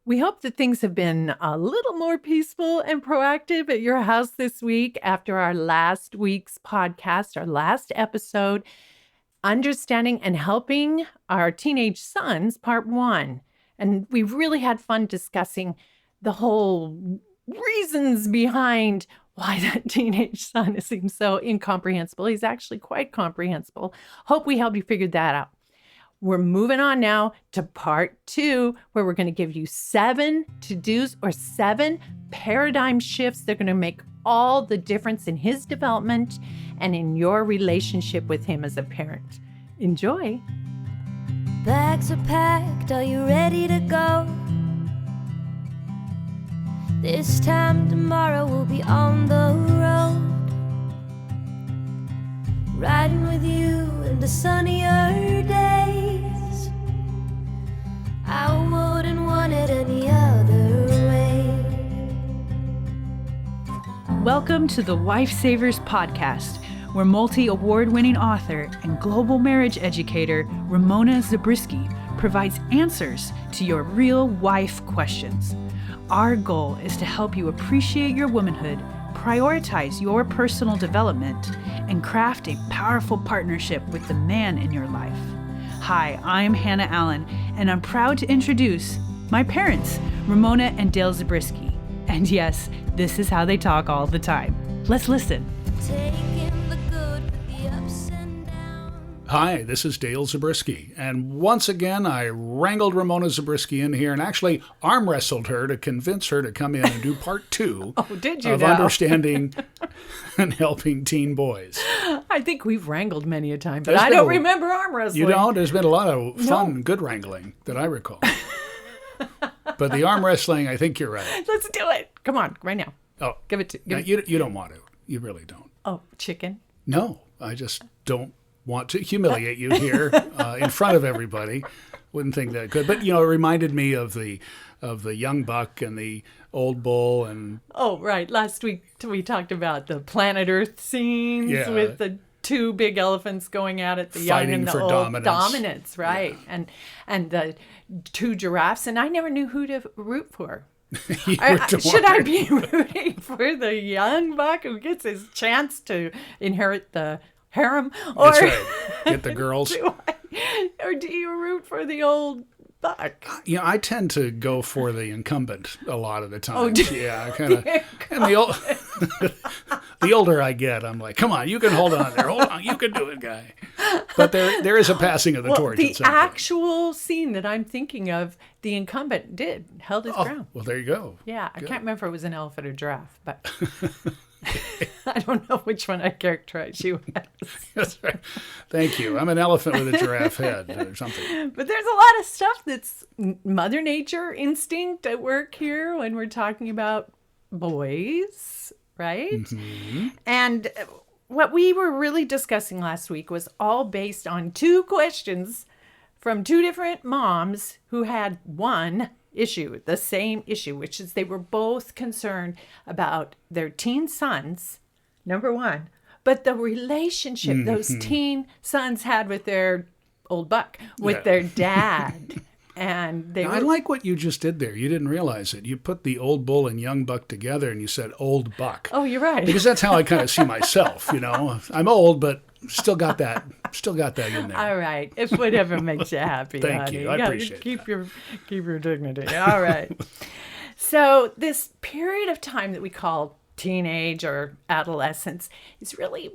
We hope that things have been a little more peaceful and proactive at your house this week after our last week's podcast, our last episode, Understanding and Helping Our Teenage Sons, Part 1. And we really had fun discussing the whole reasons behind why that teenage son seems so incomprehensible. He's actually quite comprehensible. Hope we helped you figure that out. We're moving on now to part 2, where we're going to give you 7 to-dos or 7 paradigm shifts that are going to make all the difference in his development and in your relationship with him as a parent. Enjoy. Bags are packed, are you ready to go? This time tomorrow we'll be on the road, riding with you in the sunnier days. I wouldn't want it any other way. Welcome to the WifeSavers podcast, where multi-award-winning author and global marriage educator Ramona Zabriskie provides answers to your real wife questions. Our goal is to help you appreciate your womanhood, prioritize your personal development, and craft a powerful partnership with the man in your life. Hi, I'm Hannah Allen, and I'm proud to introduce my parents, Ramona and Dale Zabriskie. And yes, this is how they talk all the time. Let's listen. Taking the good with the ups and downs. Hi, this is Dale Zabriskie, and once again I wrangled Ramona Zabriskie in here and actually arm wrestled her to convince her to come in and do part 2 Did you of now? Understanding and Helping Teen Boys. I think we've wrangled many a time, but There's I been don't a- remember arm wrestling. You don't? There's been a lot of fun, good wrangling that I recall. But the arm wrestling, I think you're right. Let's do it. Come on, right now. Oh, Give it to now, you don't want to. You really don't. Oh, chicken. No, I just don't want to humiliate you here in front of everybody. Wouldn't think that good. But, it reminded me of the young buck and the old bull and Oh, right. Last week we talked about the planet Earth scenes Yeah. with the 2 big elephants going at it, the young Fighting and the for old. dominance. Right. And the 2 giraffes, and I never knew who to root for. you were Should I torn. be rooting for the young buck who gets his chance to inherit the harem? Or That's right. Get the girls. or do you root for the old buck? I tend to go for the incumbent a lot of the time. Oh, do- Yeah, kind of. And the older I get, I'm like, come on, you can hold on there. Hold on, you can do it, guy. But there is a passing of the torch. The at some point. actual scene that I'm thinking of, the incumbent held his ground. Well, there you go. Yeah, I Good. can't remember if it was an elephant or giraffe, but I don't know which one I characterized you as. That's right. Thank you. I'm an elephant with a giraffe head or something. But there's a lot of stuff that's Mother Nature instinct at work here when we're talking about boys, right? Mm-hmm. And what we were really discussing last week was all based on 2 questions from 2 different moms who had one issue, the same issue, which is they were both concerned about their teen sons, number 1, but the relationship those teen sons had with their old buck, with Yeah. their dad. And they Now, were I like what you just did there. You didn't realize it. You put the old bull and young buck together and you said old buck. Oh, you're right. Because that's how I kind of see myself, I'm old, but still got that in there. All right. If whatever makes you happy, Thank honey. you. I gotta appreciate keep your dignity. All right. So this period of time that we call teenage or adolescence is really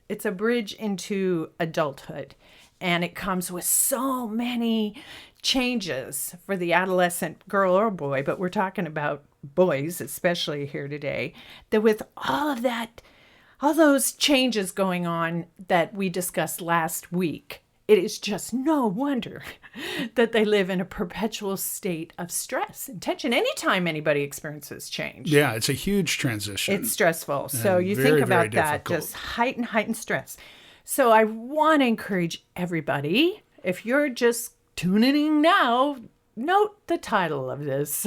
it's a bridge into adulthood. And it comes with so many changes for the adolescent girl or boy, but we're talking about boys, especially here today, that with all of that, all those changes going on that we discussed last week, it is just no wonder that they live in a perpetual state of stress and tension anytime anybody experiences change. Yeah, it's a huge transition. It's stressful. So you very, think about very that, difficult. just heightened stress. So I want to encourage everybody, if you're just tuning in now, note the title of this.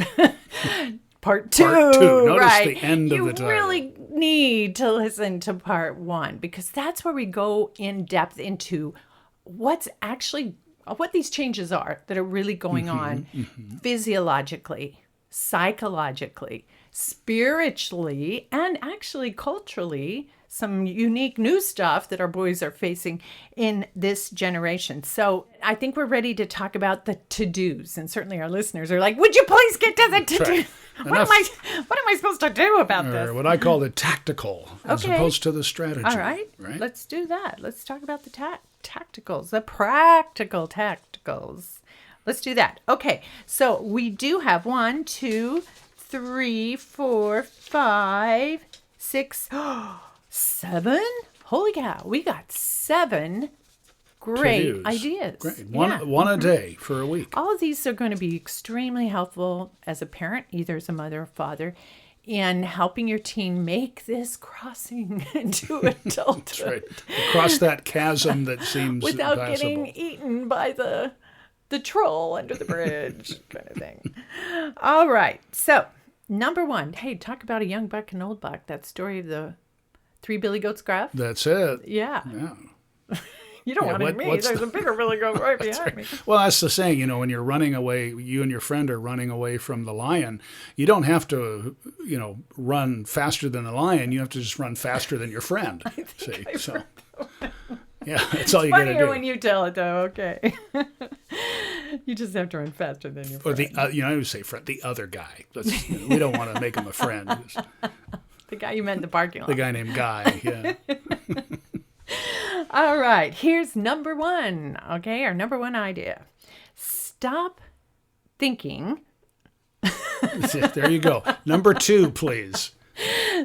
Part 2. Part 2. Notice right. the end of the title. You really need to listen to part 1 because that's where we go in depth into what's actually what these changes are that are really going on physiologically, psychologically, spiritually, and actually culturally, some unique new stuff that our boys are facing in this generation. So I think we're ready to talk about the to-dos. And certainly our listeners are like, would you please get to the to-do? Right. What am I supposed to do about Or this? what I call the tactical as Okay. opposed to the strategy. All right. Right? Let's do that. Let's talk about the tacticals, the practical tacticals. Let's do that. Okay. So we do have 1, 2, 3, 4, 5, 6, 7. Holy cow. We got 7 great To-dos. ideas. Great. Yeah. One a day for a week. All of these are going to be extremely helpful as a parent, either as a mother or father, in helping your teen make this crossing into adulthood. That's right. Across that chasm that seems Without impassable. getting eaten by the troll under the bridge kind of thing. All right. So, number 1. Hey, talk about a young buck and old buck. That story of the 3 billy goats gruff. That's it. Yeah. Yeah. You don't want me. what's There's the- a bigger billy goat right behind me. Well, that's the saying, when you're running away, you and your friend are running away from the lion, you don't have to, run faster than the lion. You have to just run faster than your friend. See, so yeah, that's all you got to Funnier do. when you tell it, though. Okay. You just have to run faster than your Or friend. I would say friend, the other guy. We don't want to make him a friend. It's The guy you met in the parking lot. the guy named Guy. Yeah. All right, here's number 1. Okay, our number 1 idea. Stop thinking. There you go. Number 2, please.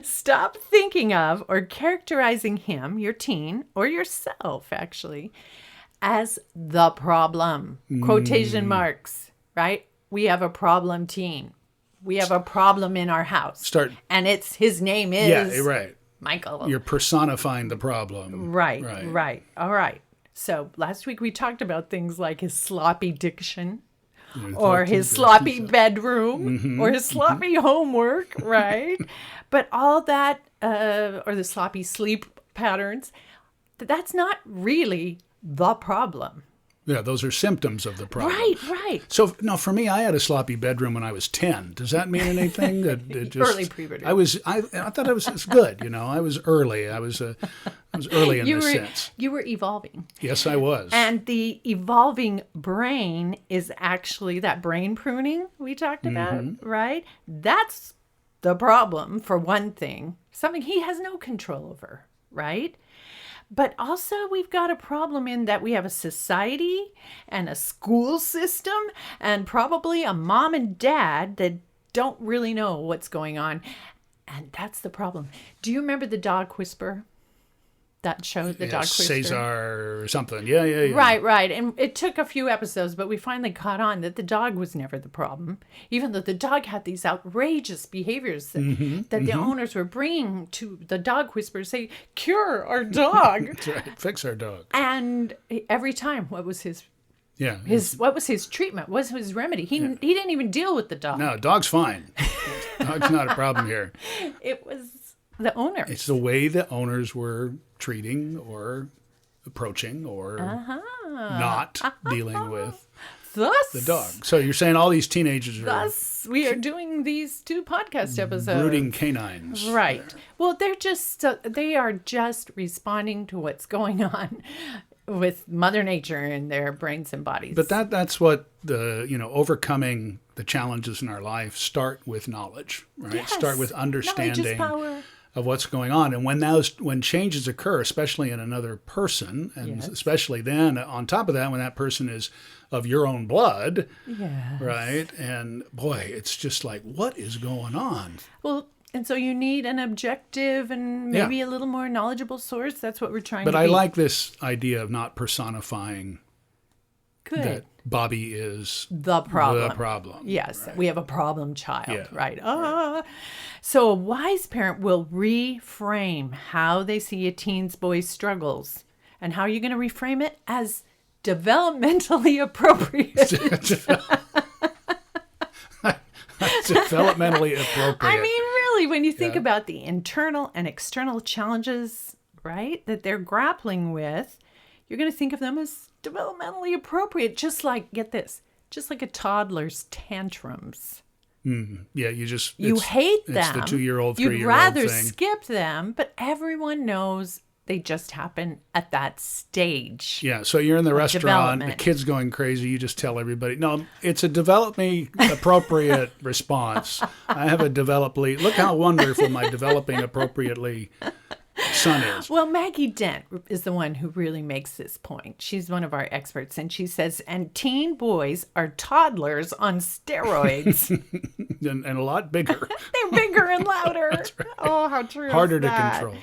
Stop thinking of or characterizing him, your teen, or yourself, actually, as the problem. Quotation marks, right? We have a problem teen. We have a problem in our house. And his name is Yeah, right. Michael. You're personifying the problem. Right. All right. So last week we talked about things like his sloppy diction, or his sloppy bedroom, or his sloppy homework, right? But all that, or the sloppy sleep patterns, that's not really the problem. Yeah, those are symptoms of the problem. Right. So, no, for me, I had a sloppy bedroom when I was 10. Does that mean anything? That it just, Early puberty. I thought it's good. I was early. I was early in this sense. You were evolving. Yes, I was. And the evolving brain is actually that brain pruning we talked about, right? That's the problem, for one thing. Something he has no control over, right? But also we've got a problem in that we have a society and a school system and probably a mom and dad that don't really know what's going on. And that's the problem. Do you remember the dog whisperer? That show, the dog whisperer? Cesar or something. Yeah. Right. And it took a few episodes, but we finally caught on that the dog was never the problem, even though the dog had these outrageous behaviors that the owners were bringing to the dog whisperer, say, cure our dog. That's right. Fix our dog. And every time, what was his Yeah. what was his treatment? What was his remedy? He didn't even deal with the dog. No, dog's fine. Dog's not a problem here. It was the owner. It's the way the owners were treating or approaching or not dealing with Thus, the dog. So you're saying all these teenagers are Thus, we are doing these 2 podcast episodes. brooding canines. Right. Well, they are just responding to what's going on with Mother Nature in their brains and bodies. But that's what overcoming the challenges in our life start with knowledge, right? Yes. Start with understanding Knowledge is power. of what's going on. And when changes occur, especially in another person, and especially then on top of that, when that person is of your own blood, right? And boy, it's just like, what is going on? Well, and so you need an objective and maybe a little more knowledgeable source. That's what we're trying to But be. I like this idea of not personifying Good. that Bobby is The problem. the problem. Yes, right? we have a problem child, Yeah. right? So a wise parent will reframe how they see a teen's boy's struggles. And how are you going to reframe it? As developmentally appropriate. Developmentally appropriate. I mean, really, when you think about the internal and external challenges, right, that they're grappling with, you're going to think of them as developmentally appropriate, just like, get this, just like a toddler's tantrums. Yeah, you hate them. It's the 2-year-old, 3-year-old thing. You'd rather skip them, but everyone knows they just happen at that stage. Yeah, so you're in the restaurant, the kid's going crazy, you just tell everybody, no, it's a developmentally appropriate response. I have a look how wonderful my developing appropriately son is. Well, Maggie Dent is the one who really makes this point. She's one of our experts, and she says, and teen boys are toddlers on steroids. and a lot bigger. They're bigger and louder. That's right. Oh, how true Harder is to that? control.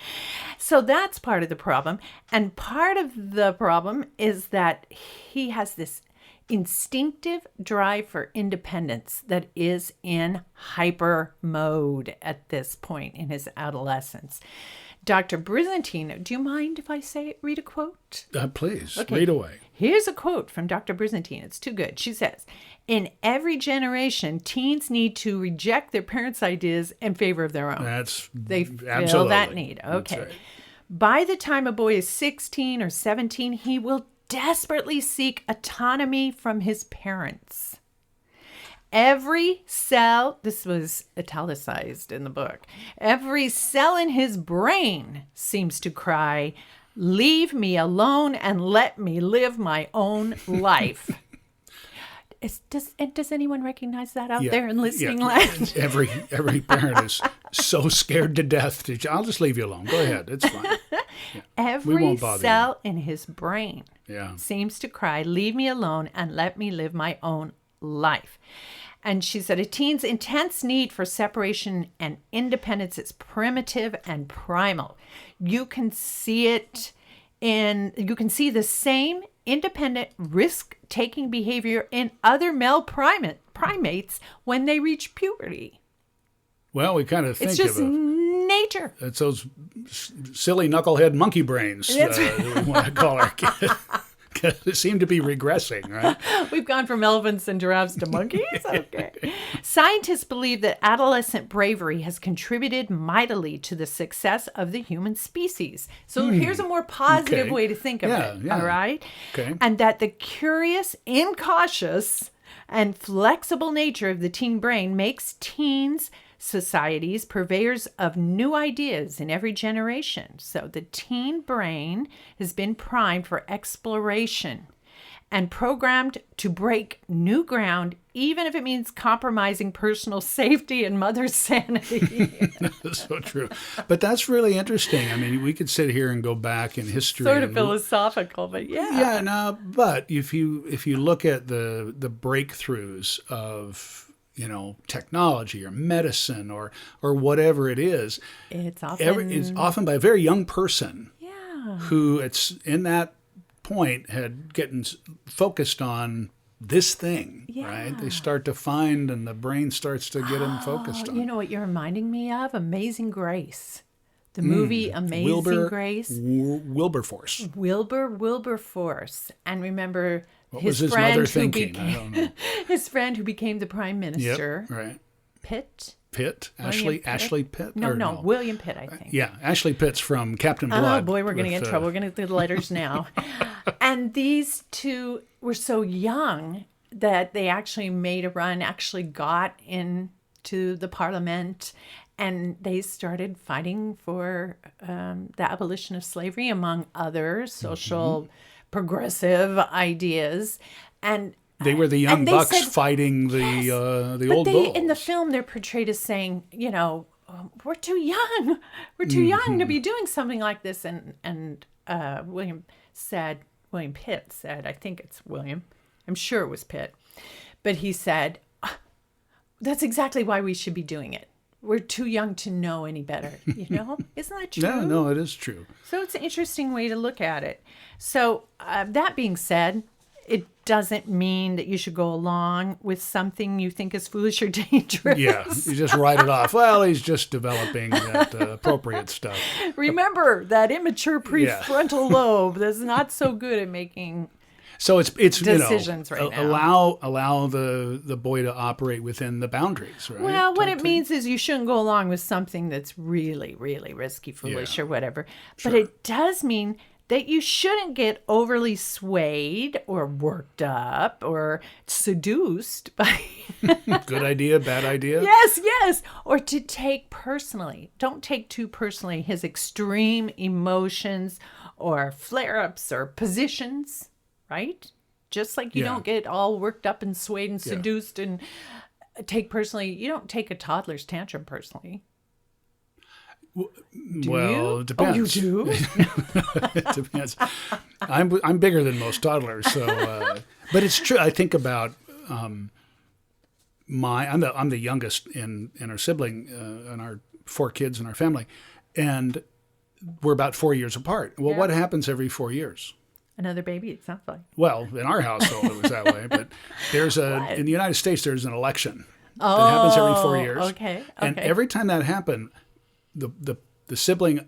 So that's part of the problem. And part of the problem is that he has this instinctive drive for independence that is in hyper mode at this point in his adolescence. Dr. Brizantine, do you mind if I read a quote? Please, Okay. read away. Here's a quote from Dr. Brizantine. It's too good. She says, in every generation, teens need to reject their parents' ideas in favor of their own. They feel absolutely that need. Okay. That's right. By the time a boy is 16 or 17, he will desperately seek autonomy from his parents. Every cell, this was italicized in the book, every cell in his brain seems to cry, leave me alone and let me live my own life. Does anyone recognize that out there in listening land? Every parent is so scared to death. I'll just leave you alone. Go ahead. It's fine. Yeah. Every cell in his brain Yeah. seems to cry, leave me alone and let me live my own life. And she said, a teen's intense need for separation and independence is primitive and primal. You can see the same independent risk-taking behavior in other male primates when they reach puberty. Well, we kind of think It's just nature. It's those silly knucklehead monkey brains that we want to call our kids. They seem to be regressing, right? We've gone from elephants and giraffes to monkeys? Okay. Scientists believe that adolescent bravery has contributed mightily to the success of the human species. So here's a more positive way to think of it, all right? Okay. And that the curious, incautious, and flexible nature of the teen brain makes teens societies purveyors of new ideas in every generation. So the teen brain has been primed for exploration and programmed to break new ground, even if it means compromising personal safety and mother's sanity. That's so true. But that's really interesting. I mean, we could sit here and go back in history. Sort of philosophical, but yeah. Yeah, no, but if you look at the breakthroughs of technology or medicine or whatever it is, it's often by a very young person yeah. who it's in that point had getting focused on this thing, right? They start to find, and the brain starts to get them focused on. You know what you're reminding me of? Amazing Grace. The movie Amazing Grace. Wilberforce. Wilberforce. And remember... What was his mother thinking? I don't know. His friend who became the prime minister. Yep, right. Pitt? Ashley Pitt? No, William Pitt, I think. Yeah, Ashley Pitt's from Captain Blood. Oh, boy, we're going to get in trouble. We're going to do the letters now. And these two were so young that they actually made a run, actually got into the parliament, and they started fighting for the abolition of slavery, among other social progressive ideas. And they were the young bucks fighting the old bulls. In the film, they're portrayed as saying, we're too young. We're too young to be doing something like this. And William Pitt said, I think it's William. I'm sure it was Pitt. But he said, that's exactly why we should be doing it. We're too young to know any better, Isn't that true? Yeah, no, it is true. So it's an interesting way to look at it. So that being said, it doesn't mean that you should go along with something you think is foolish or dangerous. Yeah, you just write it off. Well, he's just developing that appropriate stuff. Remember that immature prefrontal lobe that's not so good at making... So it's decisions right now. Allow the boy to operate within the boundaries, right? Well, what it means is you shouldn't go along with something that's really, really risky, foolish, or whatever. Sure. But it does mean that you shouldn't get overly swayed or worked up or seduced by Good idea, bad idea? yes, or to take personally. Don't take too personally his extreme emotions or flare-ups or positions, right? Just like you Yeah. don't get all worked up and swayed and Yeah. seduced and take personally. You don't take a toddler's tantrum personally. Well, you? it depends. Oh, you do? It depends. I'm bigger than most toddlers, so but it's true. I think about I'm the youngest in our sibling in our 4 kids in our family, and we're about 4 years apart. Well, what happens every 4 years? Another baby, it sounds like. Well, in our household it was that way, but in the United States there's an election that Oh, happens every 4 years. okay. And every time that happened, the sibling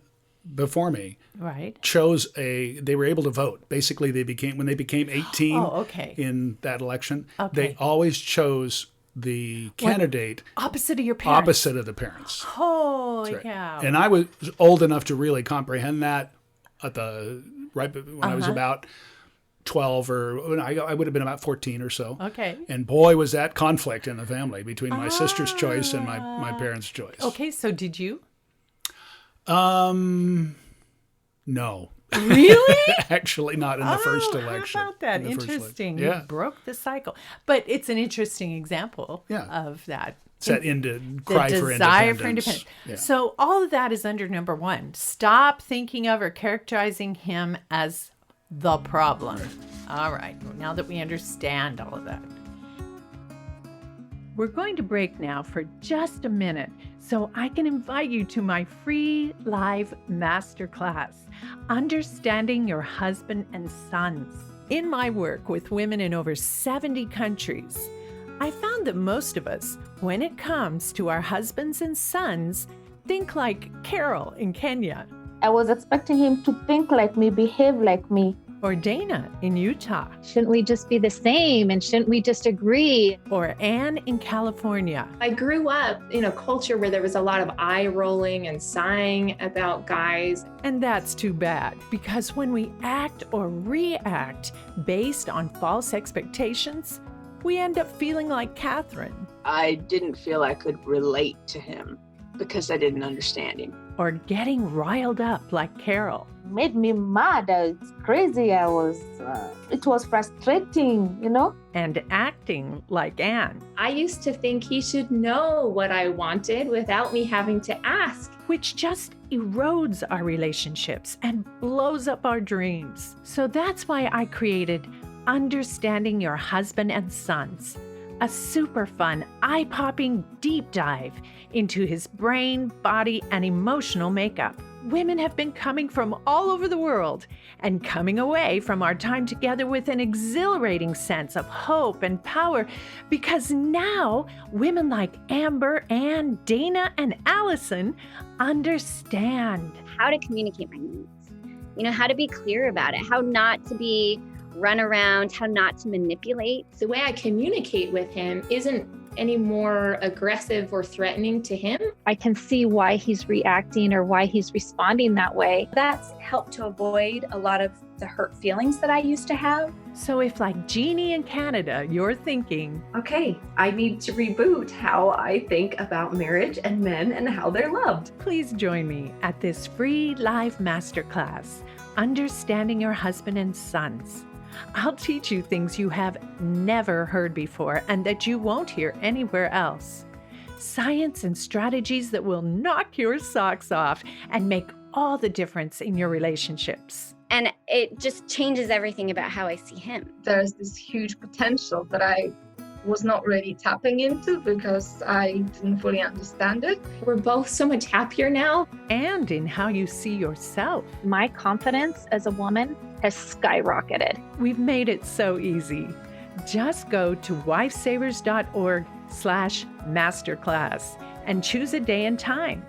before me Right. chose they were able to vote. Basically, when they became 18 Oh, okay. in that election, Okay. they always chose the candidate Opposite of your parents. opposite of the parents. Holy Right. cow. And I was old enough to really comprehend that when I was about 12 or I would have been about 14 or so. Okay. And boy, was that conflict in the family between my sister's choice and my parents' choice. Okay, so did you? No. Really? Actually, not in the first election. How about that? In the first election. Interesting. Yeah. You broke the cycle. But it's an interesting example of that. Set into cry The for desire independence. for independence. Yeah. So all of that is under number 1. Stop thinking of or characterizing him as the problem. All right. Now that we understand all of that. We're going to break now for just a minute so I can invite you to my free live masterclass, Understanding Your Husband and Sons. In my work with women in over 70 countries, I found that most of us, when it comes to our husbands and sons, think like Carol in Kenya, I was expecting him to think like me, behave like me. or Dana in Utah, Shouldn't we just be the same? And shouldn't we just agree? or Anne in California. I grew up in a culture where there was a lot of eye rolling and sighing about guys. And that's too bad, because when we act or react based on false expectations, we end up feeling like Catherine, I didn't feel I could relate to him because I didn't understand him. or getting riled up like Carol. Made me mad. It's crazy. It was frustrating, And acting like Anne, I used to think he should know what I wanted without me having to ask. which just erodes our relationships and blows up our dreams. So that's why I created Understanding Your Husband and Sons, a super fun, eye-popping deep dive into his brain, body, and emotional makeup. Women have been coming from all over the world and coming away from our time together with an exhilarating sense of hope and power, because now women like Amber, Ann, Dana, and Allison understand. How to communicate my needs, how to be clear about it, how not to be run around, how not to manipulate. The way I communicate with him isn't any more aggressive or threatening to him. I can see why he's reacting or why he's responding that way. That's helped to avoid a lot of the hurt feelings that I used to have. So if, like Jeannie in Canada, you're thinking, okay, I need to reboot how I think about marriage and men and how they're loved. please join me at this free live masterclass, Understanding Your Husband and Sons. I'll teach you things you have never heard before and that you won't hear anywhere else. Science and strategies that will knock your socks off and make all the difference in your relationships. And it just changes everything about how I see him. There's this huge potential that I was not really tapping into because I didn't fully understand it. We're both so much happier now. And in how you see yourself. My confidence as a woman has skyrocketed. We've made it so easy. Just go to wifesavers.org/masterclass and choose a day and time.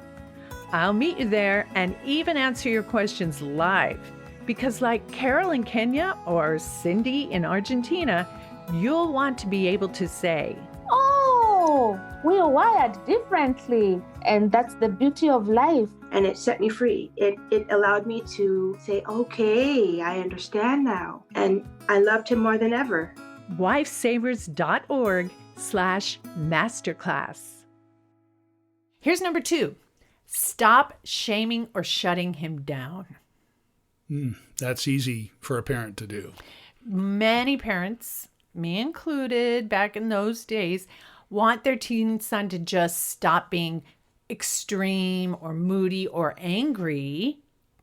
I'll meet you there and even answer your questions live, because like Carol in Kenya or Cindy in Argentina, you'll want to be able to say, Oh, we you're wired differently. And that's the beauty of life. And it set me free. It allowed me to say, okay, I understand now. And I loved him more than ever. WifeSavers.org/masterclass. Here's number 2. Stop shaming or shutting him down. That's easy for a parent to do. Many parents, me included, back in those days, want their teen son to just stop being extreme or moody or angry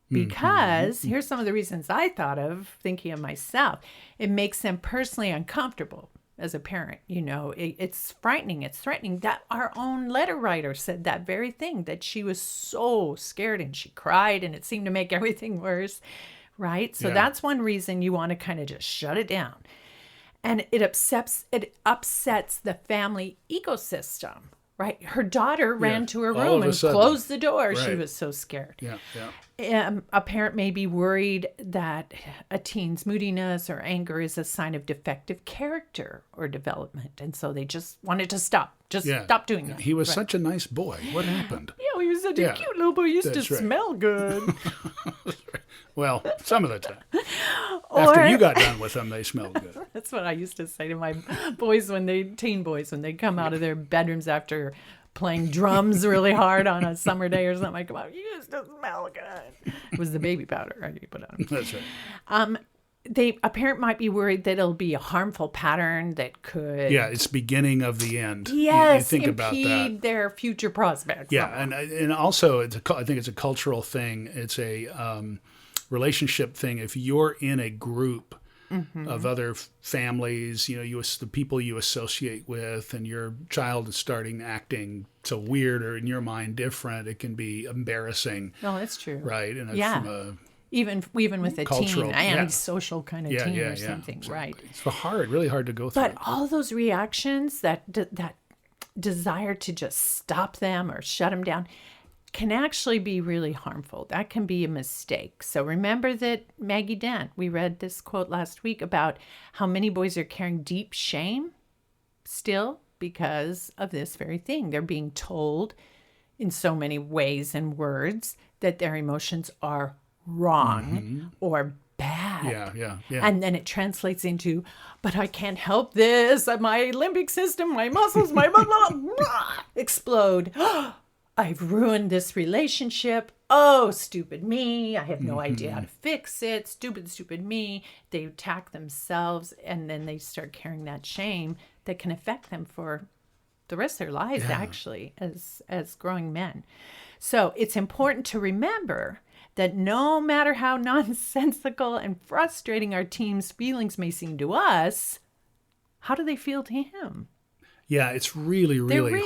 because here's some of the reasons I thought of thinking of myself. It makes them personally uncomfortable as a parent. You know, it's frightening. It's threatening. That our own letter writer said that very thing, that she was so scared and she cried and it seemed to make everything worse. Right. So that's one reason you want to kind of just shut it down. And it upsets the family ecosystem. Right. Her daughter ran to her room and closed the door. Right. She was so scared. A parent may be worried that a teen's moodiness or anger is a sign of defective character or development. And so they just wanted to stop. Stop doing that. He was such a nice boy. What happened? Yeah, he was such a cute little boy. He used to smell good. Well, some of the time. After you got done with them, they smelled good. That's what I used to say to my boys teen boys, when they come out of their bedrooms after playing drums really hard on a summer day or something. I come out, you used to smell good. It was the baby powder I put on. That's right. A parent might be worried that it'll be a harmful pattern that could... Yeah, it's beginning of the end. Yes, you think about that. Impede their future prospects. Yeah, and also, I think it's a cultural thing. It's a relationship thing. If you're in a group of other families, you know, the people you associate with, and your child is starting acting so weird or in your mind different, it can be embarrassing. No, that's true. Right? And from even with a teen, antisocial kind of teen or something, exactly. Right? It's really hard to go through. But all those reactions, that desire to just stop them or shut them down, can actually be really harmful. That can be a mistake. So remember that Maggie Dent, we read this quote last week about how many boys are carrying deep shame still because of this very thing. They're being told in so many ways and words that their emotions are wrong or bad. Yeah. And then it translates into, but I can't help this. My limbic system, my muscles, my blah, blah, blah, explode. I've ruined this relationship. Oh, stupid me. I have no idea how to fix it. Stupid me. They attack themselves, and then they start carrying that shame that can affect them for the rest of their lives, actually, as growing men. So it's important to remember that no matter how nonsensical and frustrating our team's feelings may seem to us, how do they feel to him? Yeah, it's really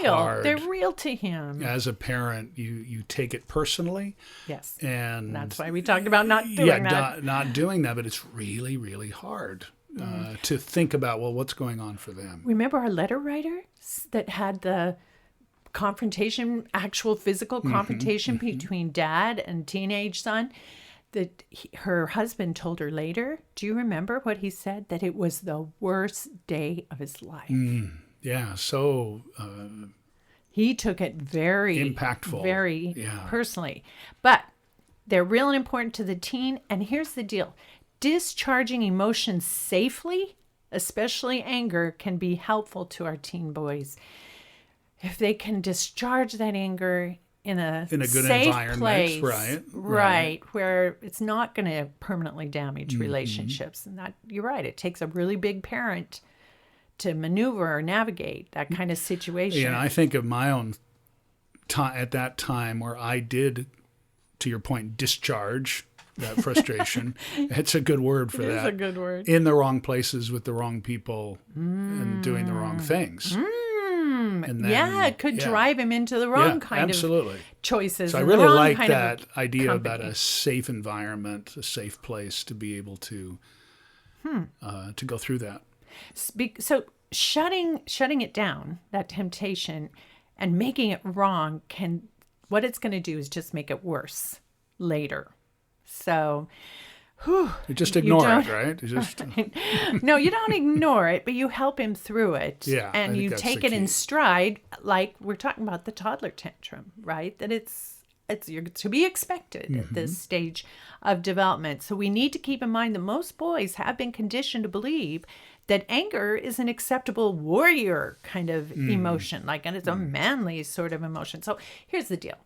hard. They're real to him. As a parent, you take it personally. Yes. And that's why we talked about not doing that. Not doing that, but it's really hard to think about, well, what's going on for them. Remember our letter writer that had the actual physical confrontation between dad and teenage son? That her husband told her later. Do you remember what he said? That it was the worst day of his life. Yeah, so... he took it very... impactful. Very personally. But they're real and important to the teen. And here's the deal. Discharging emotions safely, especially anger, can be helpful to our teen boys. If they can discharge that anger in a good safe environment, place, right, where it's not going to permanently damage relationships. And that, you're right, it takes a really big parent to maneuver or navigate that kind of situation. Yeah, I think of my own time at that time where I did, to your point, discharge that frustration. It's a good word for that. It is a good word. In the wrong places with the wrong people and doing the wrong things. And then, it could drive him into the wrong kind of choices. So I really like that idea about a safe environment, a safe place to be able to go through that. So shutting it down, that temptation, and making it wrong, what it's going to do is just make it worse later. So whew, You just ignore it, right? You just no, you don't ignore it, but you help him through it. Yeah, I and think you that's take the it in key. stride, like we're talking about the toddler tantrum, right? That it's you're to be expected at this stage of development. So we need to keep in mind that most boys have been conditioned to believe that anger is an acceptable warrior kind of emotion, like, and it's a manly sort of emotion. So here's the deal.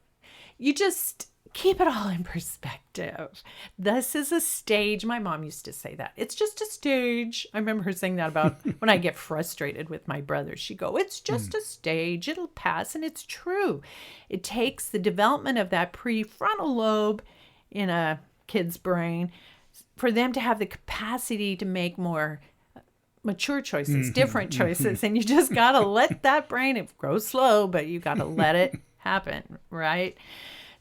You just keep it all in perspective. This is a stage. My mom used to say that. It's just a stage. I remember her saying that about when I get frustrated with my brother. She'd go, it's just a stage. It'll pass. And it's true. It takes the development of that prefrontal lobe in a kid's brain for them to have the capacity to make more mature choices, different choices. And you just got to let that brain, it grows slow, but you got to let it happen, right?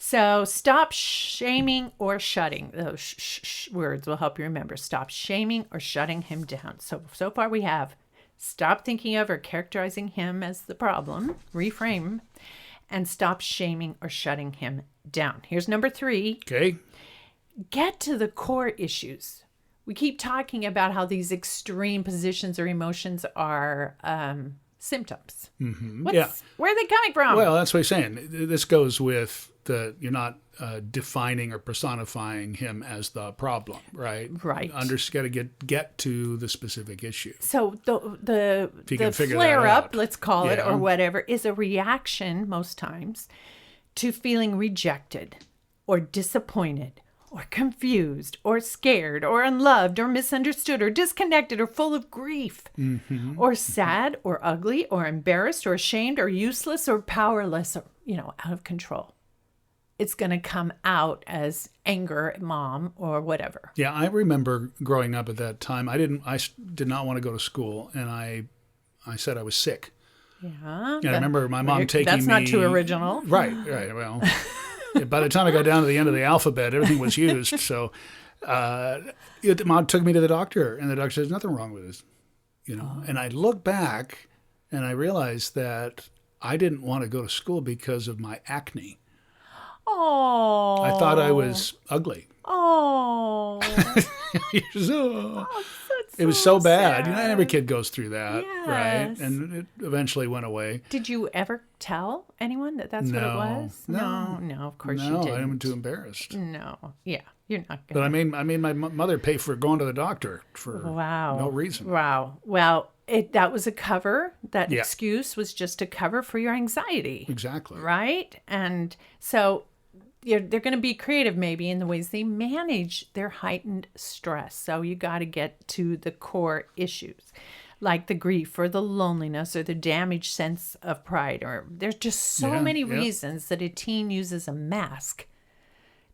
So stop shaming or shutting. Those words will help you remember. Stop shaming or shutting him down. So far we have stop thinking of or characterizing him as the problem, reframe, and stop shaming or shutting him down. Here's number 3. Okay. Get to the core issues. We keep talking about how these extreme positions or emotions are symptoms. Where are they coming from? Well, that's what he's saying. This goes with you're not defining or personifying him as the problem, right? Right. Got to get to the specific issue. So the figure flare that up, out. let's call it, Yeah. or whatever, is a reaction most times to feeling rejected or disappointed or confused or scared or unloved or misunderstood or disconnected or full of grief or sad or ugly or embarrassed or ashamed or useless or powerless or, out of control. It's going to come out as anger at mom or whatever. Yeah, I remember growing up at that time. I did not want to go to school, and I said I was sick. Yeah. And I remember my mom taking me. That's not too original. Right. Well, by the time I got down to the end of the alphabet, everything was used. So, mom took me to the doctor, and the doctor said, "There's nothing wrong with this," And I look back, and I realized that I didn't want to go to school because of my acne. Oh. I thought I was ugly. Oh. It was so bad. Every kid goes through that, Yes. right? And it eventually went away. Did you ever tell anyone that that's what it was? No, of course you didn't. I'm too embarrassed. No, yeah, you're not But gonna. I made my mother pay for going to the doctor for no reason. Wow. Well, that was a cover. That excuse was just a cover for your anxiety. Exactly. Right? And so they're going to be creative maybe in the ways they manage their heightened stress. So you got to get to the core issues, like the grief or the loneliness or the damaged sense of pride. Or there's just so many reasons that a teen uses a mask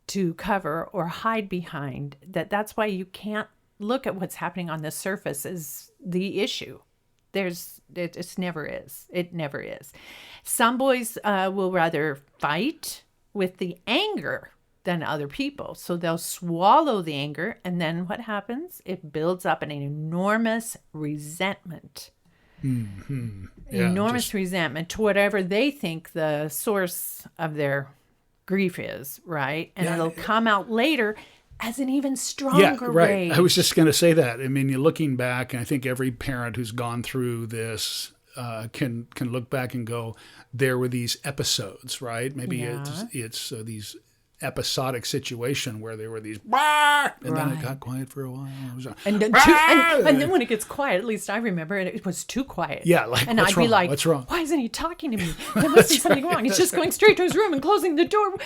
to cover or hide behind. That's why you can't look at what's happening on the surface as the issue. It never is. It never is. Some boys will rather fight with the anger than other people. So they'll swallow the anger, and then what happens? It builds up an enormous resentment. Enormous resentment to whatever they think the source of their grief is, right? And it'll come out later as an even stronger rage. I was just going to say that. I mean, you're looking back, and I think every parent who's gone through this can look back and go, there were these episodes, right? Maybe it's these episodic situation where there were these, and then it got quiet for a while. And then when it gets quiet, at least I remember, it was too quiet. Yeah, and I'd be like, what's wrong? Why isn't he talking to me? There must be something wrong. He's just going straight to his room and closing the door.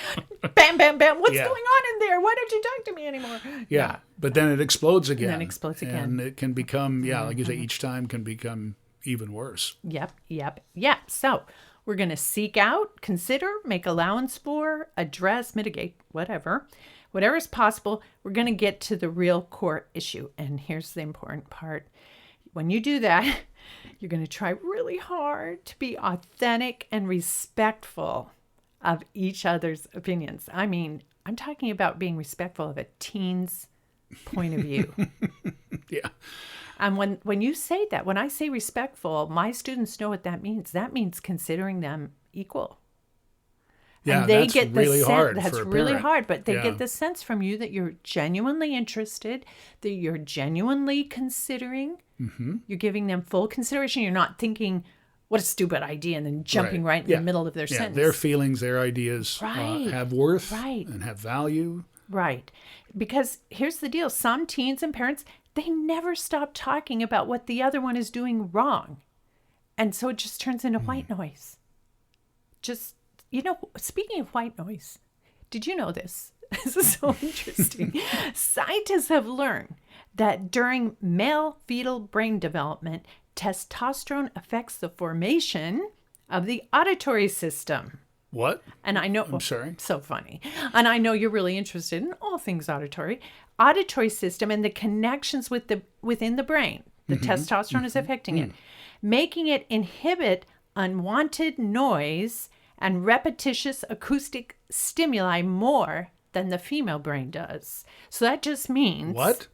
Bam, bam, bam. What's going on in there? Why don't you talk to me anymore? Yeah, but then it explodes again. And then explodes again. And it can become, like you say, each time can become even worse. Yep. So we're going to seek out, consider, make allowance for, address, mitigate, whatever is possible. We're going to get to the real core issue. And here's the important part. When you do that, you're going to try really hard to be authentic and respectful of each other's opinions. I mean, I'm talking about being respectful of a teen's point of view. Yeah. And when you say that, when I say respectful, my students know what that means. That means considering them equal. Yeah, and they that's get really the hard sense. That's for a really parent. hard, but they Yeah. get the sense from you that you're genuinely interested, that you're genuinely considering. Mm-hmm. You're giving them full consideration. You're not thinking, "What a stupid idea," and then jumping right in the middle of their sentence. Their feelings, their ideas have worth and have value. Right. Because here's the deal. Some teens and parents, they never stop talking about what the other one is doing wrong. And so it just turns into white noise. Just, speaking of white noise, did you know this? This is so interesting. Scientists have learned that during male fetal brain development, testosterone affects the formation of the auditory system. What? And I know, I'm sorry. So funny. And I know you're really interested in all things auditory system and the connections within the brain. The testosterone is affecting it, making it inhibit unwanted noise and repetitious acoustic stimuli more than the female brain does. So that just means... What?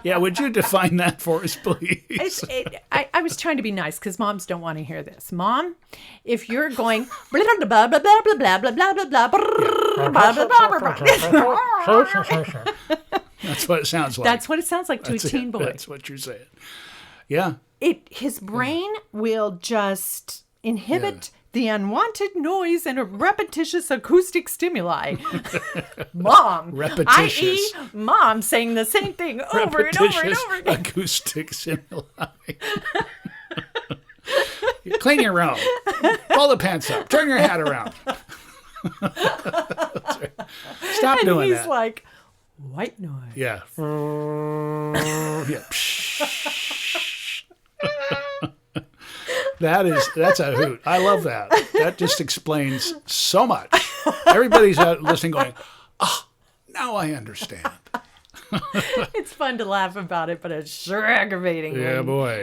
Yeah, would you define that for us, please? I was trying to be nice because moms don't want to hear this. Mom, if you're going blah blah blah blah blah blah blah blah blah blah blah, that's what it sounds like. That's what it sounds like to a teen boy. That's what you're saying. Yeah. His brain will just inhibit the unwanted noise and a repetitious acoustic stimuli. Mom. Repetitious. I.e. mom saying the same thing over and over and over again. Acoustic stimuli. Clean your room. Pull the pants up. Turn your hat around. Stop doing that. He's like, white noise. Yeah. Yeah. That's a hoot. I love that. That just explains so much. Everybody's out listening going, now I understand. It's fun to laugh about it, but it's sure aggravating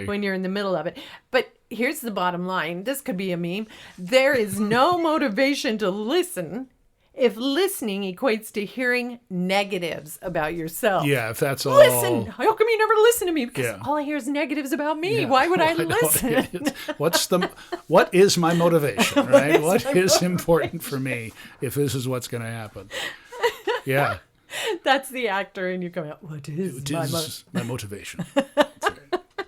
when you're in the middle of it. But here's the bottom line. This could be a meme. There is no motivation to listen if listening equates to hearing negatives about yourself. Yeah, if that's all. Listen. How come you never listen to me? Because all I hear is negatives about me. Yeah. Why would I listen? What is my motivation, right? What is important for me if this is what's going to happen? Yeah. That's the actor, and you come out, what is my motivation? That's right.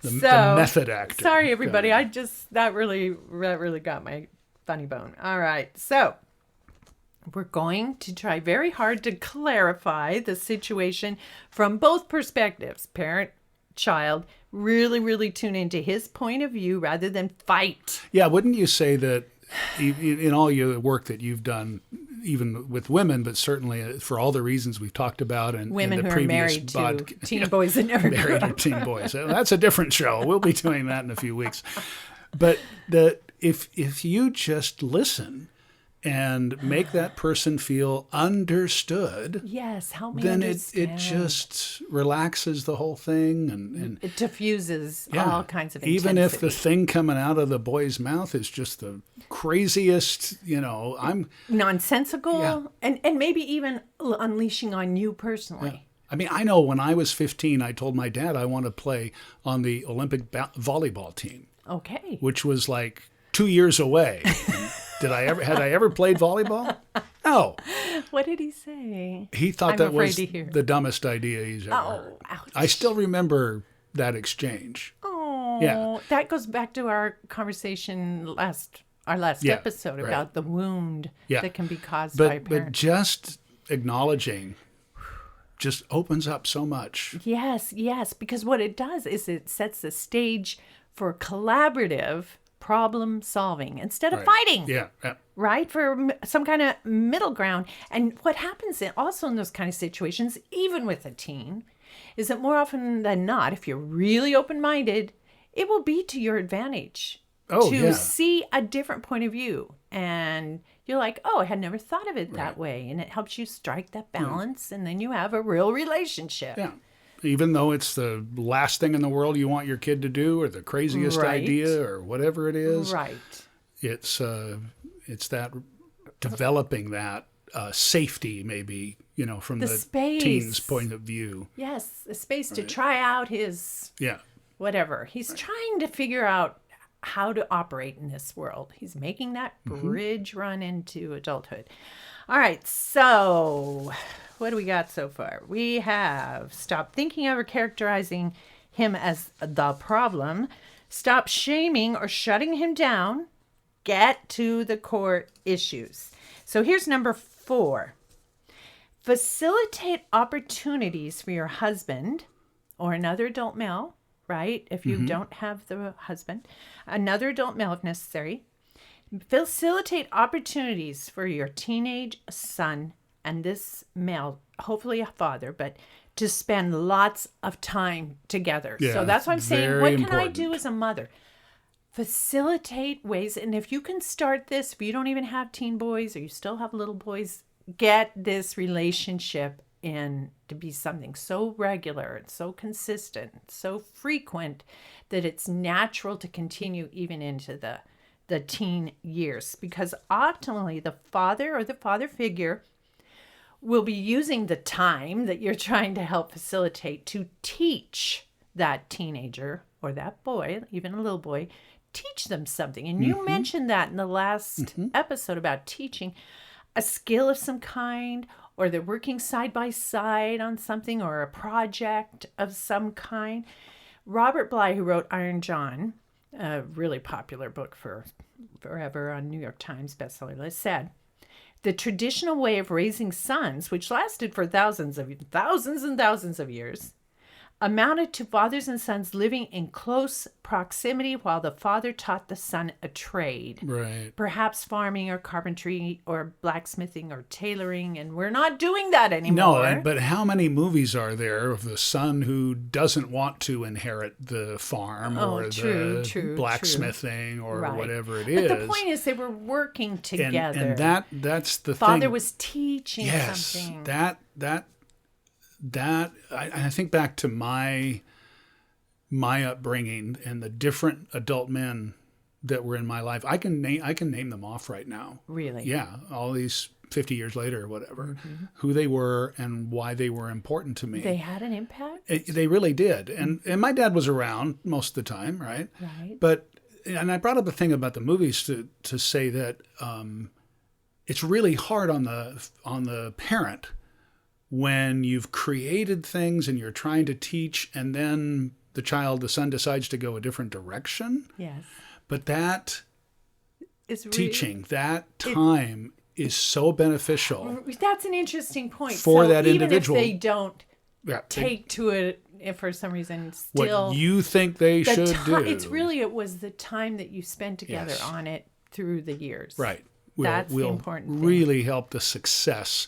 The method actor. Sorry, everybody. That really got my funny bone. All right. So we're going to try very hard to clarify the situation from both perspectives, parent, child. Really, really tune into his point of view rather than fight. Yeah, wouldn't you say that in all your work that you've done, even with women, but certainly for all the reasons we've talked about and women in the who previous are married to teen boys that never grew married up. to teen boys. That's a different show. We'll be doing that in a few weeks. But if you just listen and make that person feel understood, yes, help me then understand. it just relaxes the whole thing and it diffuses all kinds of intensity. Even if the thing coming out of the boy's mouth is just the craziest, I'm nonsensical and maybe even unleashing on you personally. Yeah. I mean, I know when I was 15, I told my dad I want to play on the Olympic volleyball team. Okay. Which was like 2 years away. Had I ever played volleyball? No. What did he say? He thought that was the dumbest idea he's ever heard. Ouch. I still remember that exchange. Oh, yeah. That goes back to our conversation our last episode about the wound that can be caused by a parent. But just acknowledging just opens up so much. Yes, because what it does is it sets the stage for collaborative problem solving instead of fighting. Yeah. Right? For some kind of middle ground. And what happens also in those kind of situations, even with a teen, is that more often than not, if you're really open-minded, it will be to your advantage to see a different point of view. And you're like, I had never thought of it that way. And it helps you strike that balance. And then you have a real relationship. Yeah. Even though it's the last thing in the world you want your kid to do or the craziest idea or whatever it is. Right. It's that developing that safety maybe, from the teen's point of view. Yes, a space to try out his whatever. He's trying to figure out how to operate in this world. He's making that bridge run into adulthood. All right, so what do we got so far? We have stop thinking of or characterizing him as the problem, stop shaming or shutting him down, get to the core issues. So here's number 4. Facilitate opportunities for your husband or another adult male, right? If you don't have the husband, another adult male if necessary. Facilitate opportunities for your teenage son and this male, hopefully a father, but to spend lots of time together. Yeah, so that's what I'm saying. What can I do important. as a mother? Facilitate ways. And if you can start this, if you don't even have teen boys or you still have little boys, get this relationship in to be something so regular and so consistent, so frequent that it's natural to continue even into the teen years, because optimally the father or the father figure will be using the time that you're trying to help facilitate to teach that teenager or that boy, even a little boy, teach them something. And you mentioned that in the last episode about teaching a skill of some kind, or they're working side by side on something or a project of some kind. Robert Bly, who wrote Iron John, a really popular book for forever on New York Times bestseller list, said, the traditional way of raising sons, which lasted for thousands and thousands of years, amounted to fathers and sons living in close proximity while the father taught the son a trade. Right. Perhaps farming or carpentry or blacksmithing or tailoring, and we're not doing that anymore. No, but how many movies are there of the son who doesn't want to inherit the farm or the blacksmithing or whatever it is? But the point is they were working together. And that's the Father thing. was teaching something. I think back to my upbringing and the different adult men that were in my life. I can name them off right now. Really? Yeah, all these 50 years later or whatever, who they were and why they were important to me. They had an impact? They really did. And my dad was around most of the time, right? Right. And I brought up a thing about the movies to say that it's really hard on the parent when you've created things and you're trying to teach, and then the son decides to go a different direction. Yes. But that is teaching, that time is so beneficial. That's an interesting point. For that individual. Even if they don't take to it, if for some reason still. What you think they should do. It was the time that you spent together on it through the years. Right. That's the important thing. Really help the success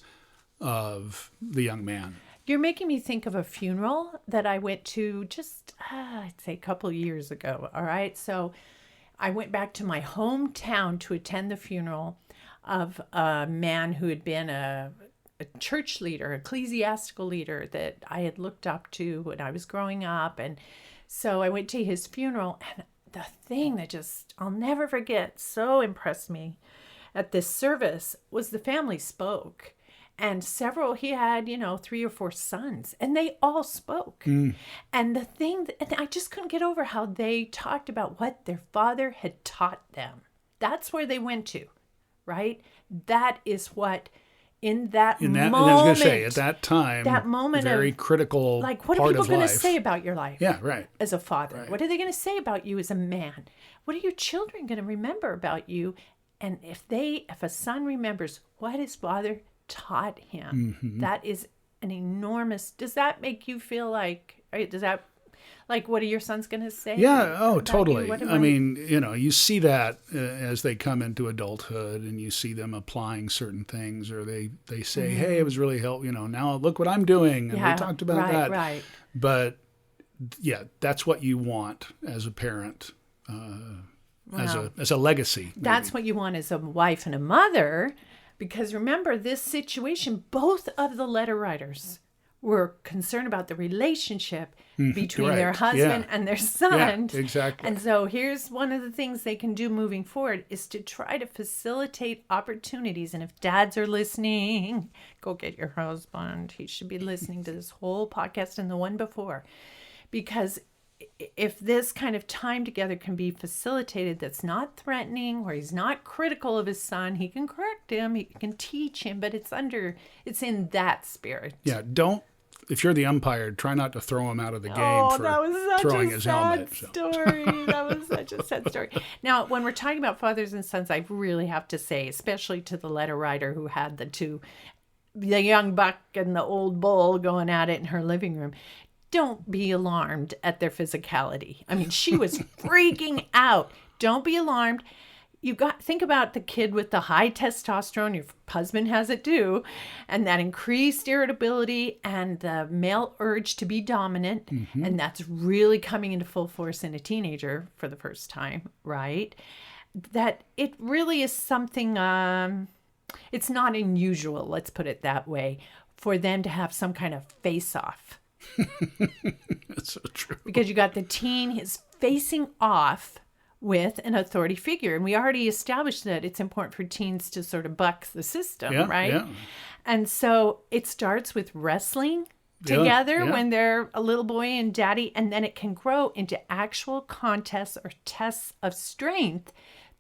of the young man. You're making me think of a funeral that I went to just, I'd say a couple of years ago. All right. So I went back to my hometown to attend the funeral of a man who had been a church leader, ecclesiastical leader that I had looked up to when I was growing up. And so I went to his funeral, and the thing that just, I'll never forget, so impressed me at this service was the family spoke. And he had, 3 or 4 sons, and they all spoke. And the thing, and I just couldn't get over how they talked about what their father had taught them. That's where they went to, right? That is what, in that moment. I was going to say, at that time, that moment very critical like, what part are people of going to life. say about your life? Yeah, right. As a father. Right. What are they going to say about you as a man? What are your children going to remember about you? And if a son remembers what his father taught him, that is an enormous. Does that make you feel like? Does that, like, what are your sons going to say? Yeah. Oh, totally. I mean, you see that as they come into adulthood, and you see them applying certain things, or they say, "Hey, it was really helpful." Now look what I'm doing, and we talked about that. Right. But yeah, that's what you want as a parent. As a legacy. That's what you want as a wife and a mother, because remember this situation, both of the letter writers were concerned about the relationship between their husband and their son. Yeah, exactly. And so here's one of the things they can do moving forward is to try to facilitate opportunities. And if dads are listening, go get your husband. He should be listening to this whole podcast and the one before, because if this kind of time together can be facilitated, that's not threatening, where he's not critical of his son, he can correct him, he can teach him, but it's in that spirit. Yeah, if you're the umpire, try not to throw him out of the game for that was such throwing a his sad helmet. story. That was such a sad story. Now, when we're talking about fathers and sons, I really have to say, especially to the letter writer who had the young buck and the old bull going at it in her living room, don't be alarmed at their physicality. I mean, she was freaking out. Don't be alarmed. Think about the kid with the high testosterone. Your husband has it too. And that increased irritability and the male urge to be dominant. Mm-hmm. And that's really coming into full force in a teenager for the first time, right? That it really is something, it's not unusual, let's put it that way, for them to have some kind of face-off. That's so true. Because you got the teen is facing off with an authority figure. And we already established that it's important for teens to sort of buck the system, right? Yeah. And so it starts with wrestling together when they're a little boy and daddy, and then it can grow into actual contests or tests of strength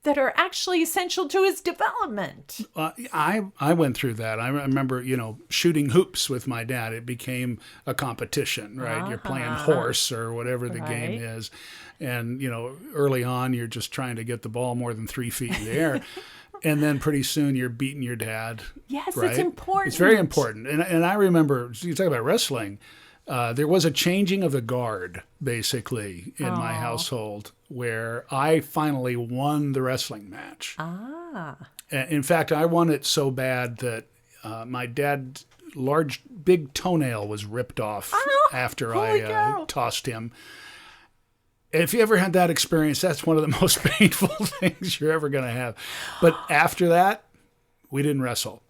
that are actually essential to his development. I went through that. I remember, shooting hoops with my dad. It became a competition, right? You're playing horse or whatever the game is. And, early on, you're just trying to get the ball more than 3 feet in the air. And then pretty soon you're beating your dad. Yes, right? It's important. It's very important. And I remember, you talk about wrestling, there was a changing of the guard, basically, in my household, where I finally won the wrestling match. In fact, I won it so bad that my dad's big toenail was ripped off after I tossed him. If you ever had that experience, that's one of the most painful things you're ever going to have. But after that, we didn't wrestle.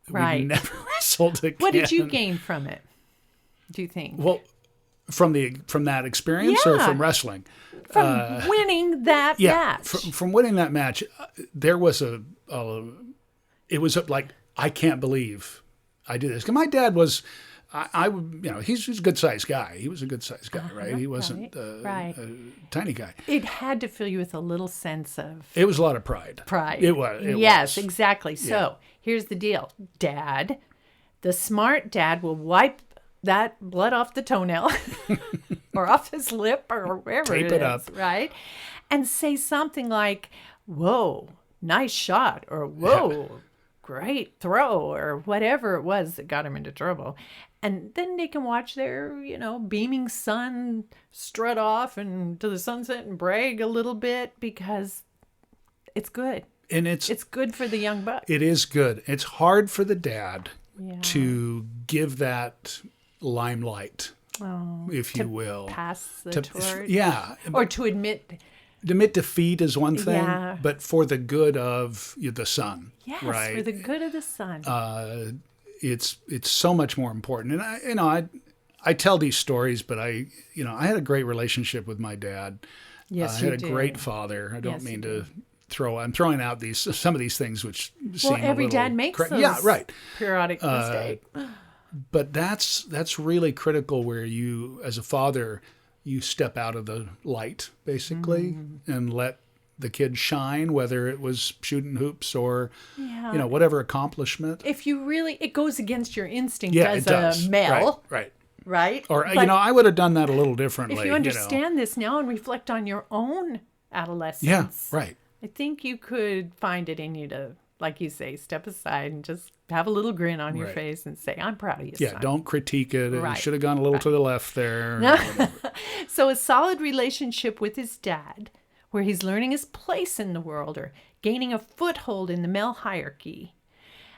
Right. We never wrestled again. What did you gain from it, do you think? Well, from that experience or from wrestling? From winning that match. From winning that match, there was it was like, I can't believe I did this. 'Cause my dad was, he's a good sized guy. He was a good sized guy, right? He wasn't a tiny guy. It had to fill you with a little sense of... It was a lot of pride. It was. Yes, exactly. So here's the deal. Dad, the smart dad will wipe that blood off the toenail or off his lip or wherever Tape it up. Right? And say something like, whoa, nice shot, or whoa, great throw, or whatever it was that got him into trouble. And then they can watch their, beaming son strut off and to the sunset and brag a little bit, because it's good. And it's good for the young buck. It is good. It's hard for the dad to give that limelight, if you will. Pass the torch. Yeah. Or to admit defeat is one thing, but for the good of the son. Yes, right? For the good of the son. It's so much more important. And I tell these stories, but I had a great relationship with my dad. Yes, I had a great father. I don't mean to I'm throwing out some of these things which seem every dad makes those periodic mistakes. But that's really critical, where you, as a father, you step out of the light, basically, and let the kid shine, whether it was shooting hoops or, whatever accomplishment. If you really, it goes against your instinct as a male. Right? Or, I would have done that a little differently. If you understand this now and reflect on your own adolescence. Yeah, right. I think you could find it in you to, like you say, step aside and just have a little grin on your face and say, I'm proud of you, son. Don't critique it. It should have gone a little to the left there. So a solid relationship with his dad, where he's learning his place in the world or gaining a foothold in the male hierarchy,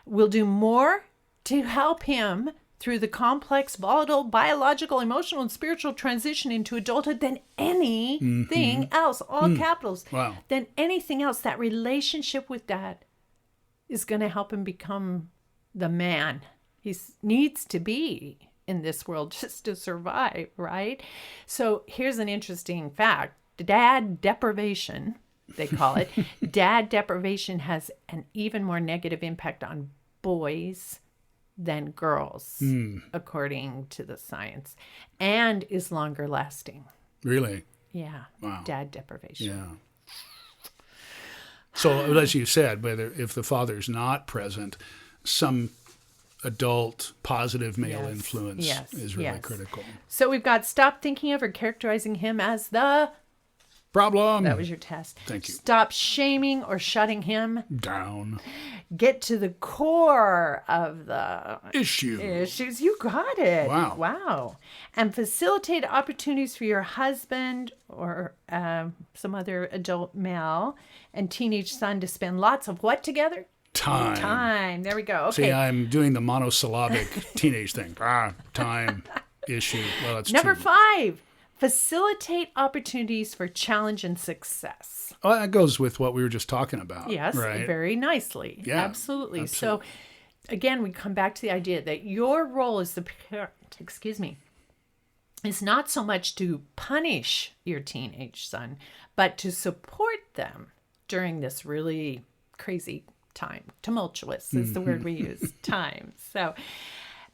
will do more to help him through the complex, volatile, biological, emotional, and spiritual transition into adulthood than anything else, all capitals, than anything else. That relationship with dad is going to help him become the man he needs to be in this world just to survive, right? So here's an interesting fact. Dad deprivation, they call it. Dad deprivation has an even more negative impact on boys than girls, according to the science, and is longer lasting. Really? Yeah. Wow. Dad deprivation. Yeah. So, as you said, if the father's not present, some adult positive male influence is really critical. So we've got stop thinking of or characterizing him as the problem. That was your test. Thank you. Stop shaming or shutting him down. Get to the core of the issues. You got it. Wow. And facilitate opportunities for your husband or some other adult male and teenage son to spend lots of what together? Time. There we go. Okay. See, I'm doing the monosyllabic teenage thing. Time, issue. Well, that's Number 5. Facilitate opportunities for challenge and success. Well, that goes with what we were just talking about. Yes, right? Very nicely. Yeah, absolutely. So, again, we come back to the idea that your role as the parent, is not so much to punish your teenage son, but to support them during this really crazy time. Tumultuous is the word we use, time. So,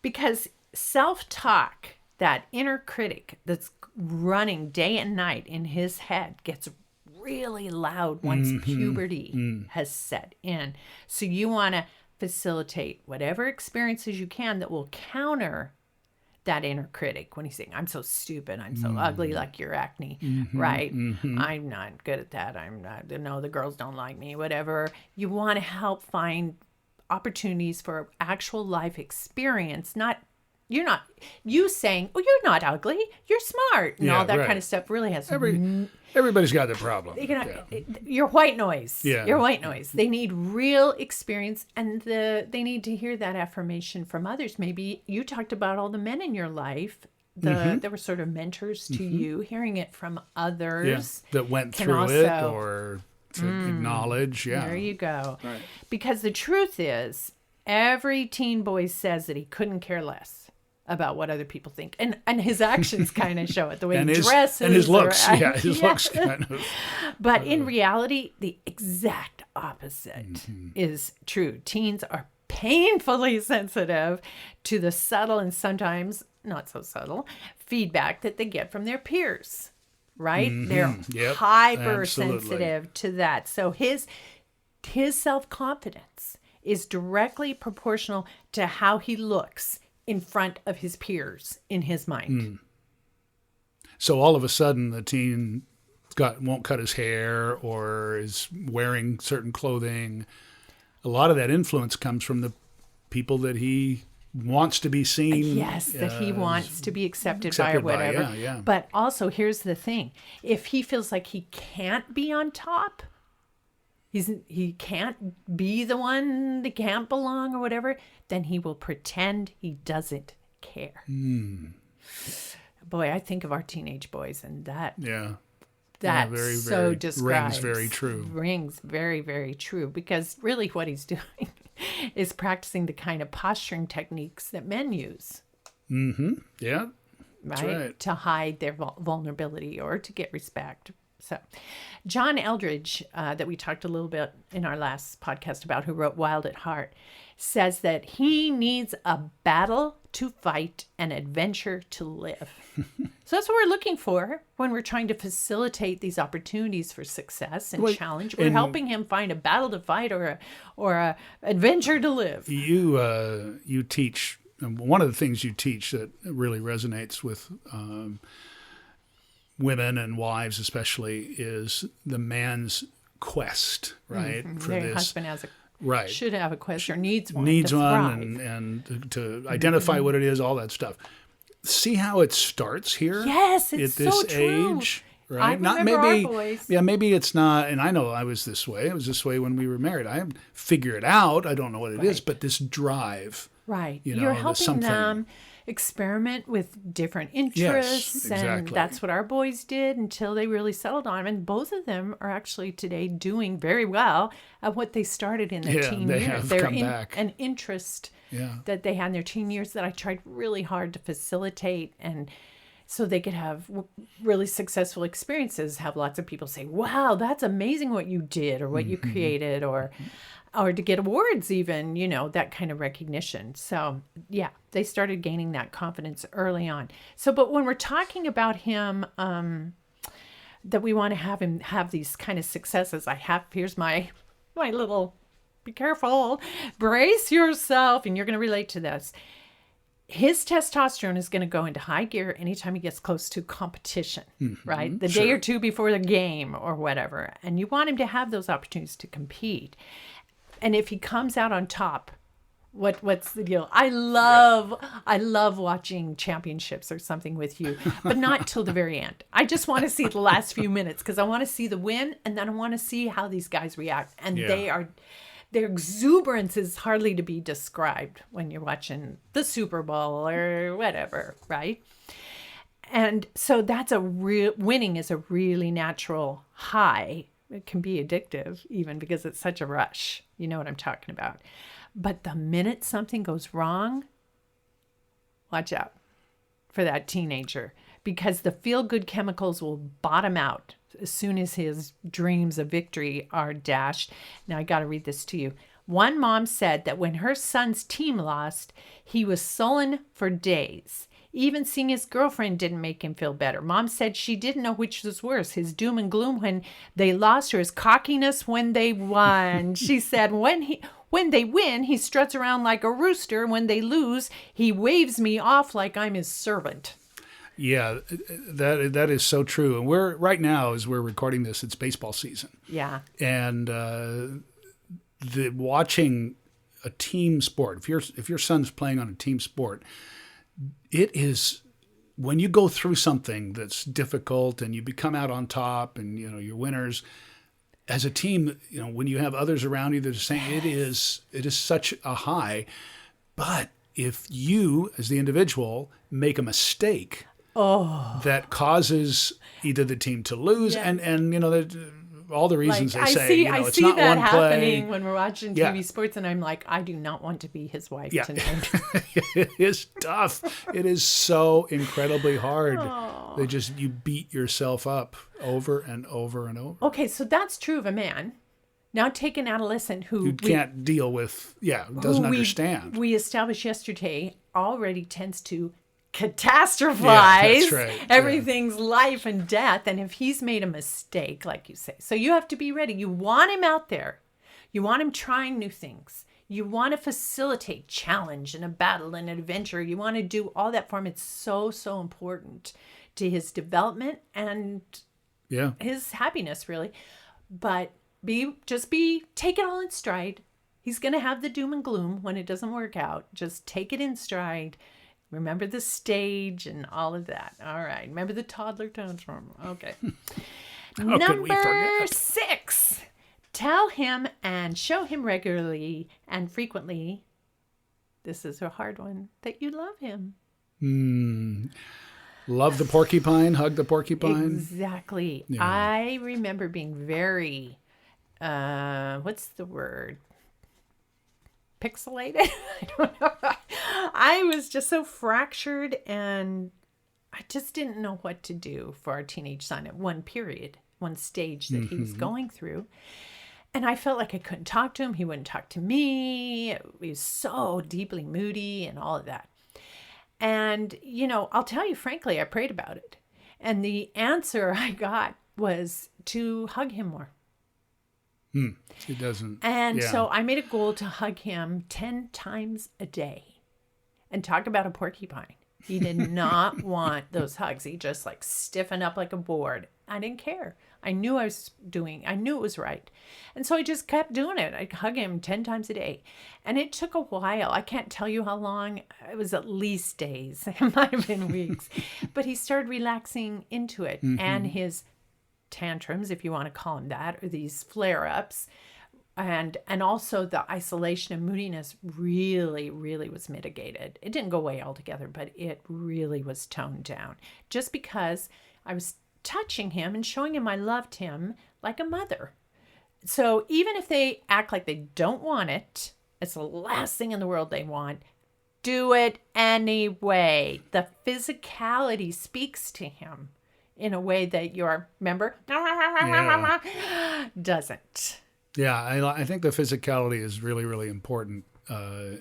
because self-talk, that inner critic that's running day and night in his head, gets really loud once puberty has set in. So you want to facilitate whatever experiences you can that will counter that inner critic when he's saying, I'm so stupid, I'm so ugly like your acne, right? I'm not good at that. I'm not, no, the girls don't like me, whatever. You want to help find opportunities for actual life experience, you saying, oh, you're not ugly, you're smart, and all that kind of stuff really has everybody's got their problem. You're white noise. Yeah. You're white noise. They need real experience, and they need to hear that affirmation from others. Maybe you talked about all the men in your life. There were sort of mentors to you, hearing it from others that went through it or to acknowledge. Yeah. There you go. Right. Because the truth is, every teen boy says that he couldn't care less about what other people think, and his actions kind of show it, the way he dresses and his looks. His looks kind of. But in reality, the exact opposite is true. Teens are painfully sensitive to the subtle and sometimes not so subtle feedback that they get from their peers. Right? They're hypersensitive to that. So his self-confidence is directly proportional to how he looks in front of his peers in his mind. So all of a sudden the teen won't cut his hair or is wearing certain clothing. A lot of that influence comes from the people that he wants to be seen. Yes, that he wants to be accepted by or whatever. But also, here's the thing. If he feels like he can't be on top, he can't be the one that can't belong or whatever, then he will pretend he doesn't care. Boy, I think of our teenage boys, and that very, so describes. Rings very true. Rings very, very true, because really what he's doing is practicing the kind of posturing techniques that men use. Yeah, right. To hide their vulnerability or to get respect. So, John Eldridge, that we talked a little bit in our last podcast about, who wrote Wild at Heart, says that he needs a battle to fight, an adventure to live. So that's what we're looking for when we're trying to facilitate these opportunities for success and challenge. We're helping him find a battle to fight or a adventure to live. You teach, one of the things you teach that really resonates with women and wives especially is the man's quest, right? For their husband should have a quest or needs one. And to identify what it is, all that stuff. See how it starts here? Yes, it's at this so true. age, right? I remember our boys. Yeah, maybe it's not. And I know I was this way. I was this way when we were married. I haven't figured it out. I don't know what it is, but this drive. Right. You're helping them experiment with different interests. Yes, exactly. And that's what our boys did until they really settled on them. And both of them are actually today doing very well at what they started in their teen years. Have come back. An interest that they had in their teen years that I tried really hard to facilitate, and so they could have really successful experiences, have lots of people say, wow, that's amazing what you did or what you created, or to get awards even, that kind of recognition. So they started gaining that confidence early on. So, but when we're talking about him that we want to have him have these kind of successes. Here's my little, be careful, brace yourself, and you're going to relate to this. His testosterone is going to go into high gear anytime he gets close to competition, right? The day or two before the game or whatever. And you want him to have those opportunities to compete. And if he comes out on top, what's the deal? I love watching championships or something with you, but not till the very end. I just want to see the last few minutes because I want to see the win, and then I want to see how these guys react. And their exuberance is hardly to be described when you're watching the Super Bowl or whatever, right? And so winning is a really natural high. It can be addictive even because it's such a rush. You know what I'm talking about. But the minute something goes wrong, watch out for that teenager because the feel-good chemicals will bottom out as soon as his dreams of victory are dashed. Now, I got to read this to you. One mom said that when her son's team lost, he was sullen for days. Even seeing his girlfriend didn't make him feel better. Mom said she didn't know which was worse, his doom and gloom when they lost or his cockiness when they won. She said when they win, he struts around like a rooster. When they lose, he waves me off like I'm his servant. Yeah, that is so true. And we're right now, as we're recording this, it's baseball season. Yeah. And watching a team sport, if your son's playing on a team sport, it is when you go through something that's difficult and you come out on top and you're winners. As a team, when you have others around you that are saying it is such a high, but if you as the individual make a mistake that causes either the team to lose and all the reasons like, they say, I it's see not that one happening play. when we're watching TV sports, and I'm like, I do not want to be his wife tonight. It is tough. It is so incredibly hard. You beat yourself up over and over and over. Okay, so that's true of a man. Now take an adolescent who can't deal with, doesn't understand. We established yesterday already tends to catastrophize. Yeah, that's right. Everything's life and death. And if he's made a mistake, like you say, so you have to be ready. You want him out there. You want him trying new things. You want to facilitate challenge and a battle and an adventure. You want to do all that for him. It's so, so important to his development and his happiness, really. But take it all in stride. He's going to have the doom and gloom when it doesn't work out. Just take it in stride. Remember the stage and all of that. All right. Remember the toddler tantrum. Okay. Number 6. Tell him and show him regularly and frequently, this is a hard one, that you love him. Love the porcupine, hug the porcupine. Exactly. Yeah. I remember being very, what's the word? Pixelated? I don't know. I was just so fractured and I just didn't know what to do for our teenage son at one stage that he was going through. And I felt like I couldn't talk to him. He wouldn't talk to me. He was so deeply moody and all of that. And, I'll tell you, frankly, I prayed about it. And the answer I got was to hug him more. He doesn't. And so I made a goal to hug him 10 times a day and talk about a porcupine. He did not want those hugs. He just stiffened up like a board. I didn't care. I knew it was right. And so I just kept doing it. I'd hug him 10 times a day. And it took a while. I can't tell you how long. It was at least days. It might have been weeks. But he started relaxing into it. And his tantrums, if you want to call them that, or these flare-ups, and also the isolation and moodiness really, really was mitigated. It didn't go away altogether, but it really was toned down. Just because I was touching him and showing him I loved him like a mother. So even if they act like they don't want it, it's the last thing in the world they want, do it anyway. The physicality speaks to him in a way that your member doesn't. Yeah, I think the physicality is really, really important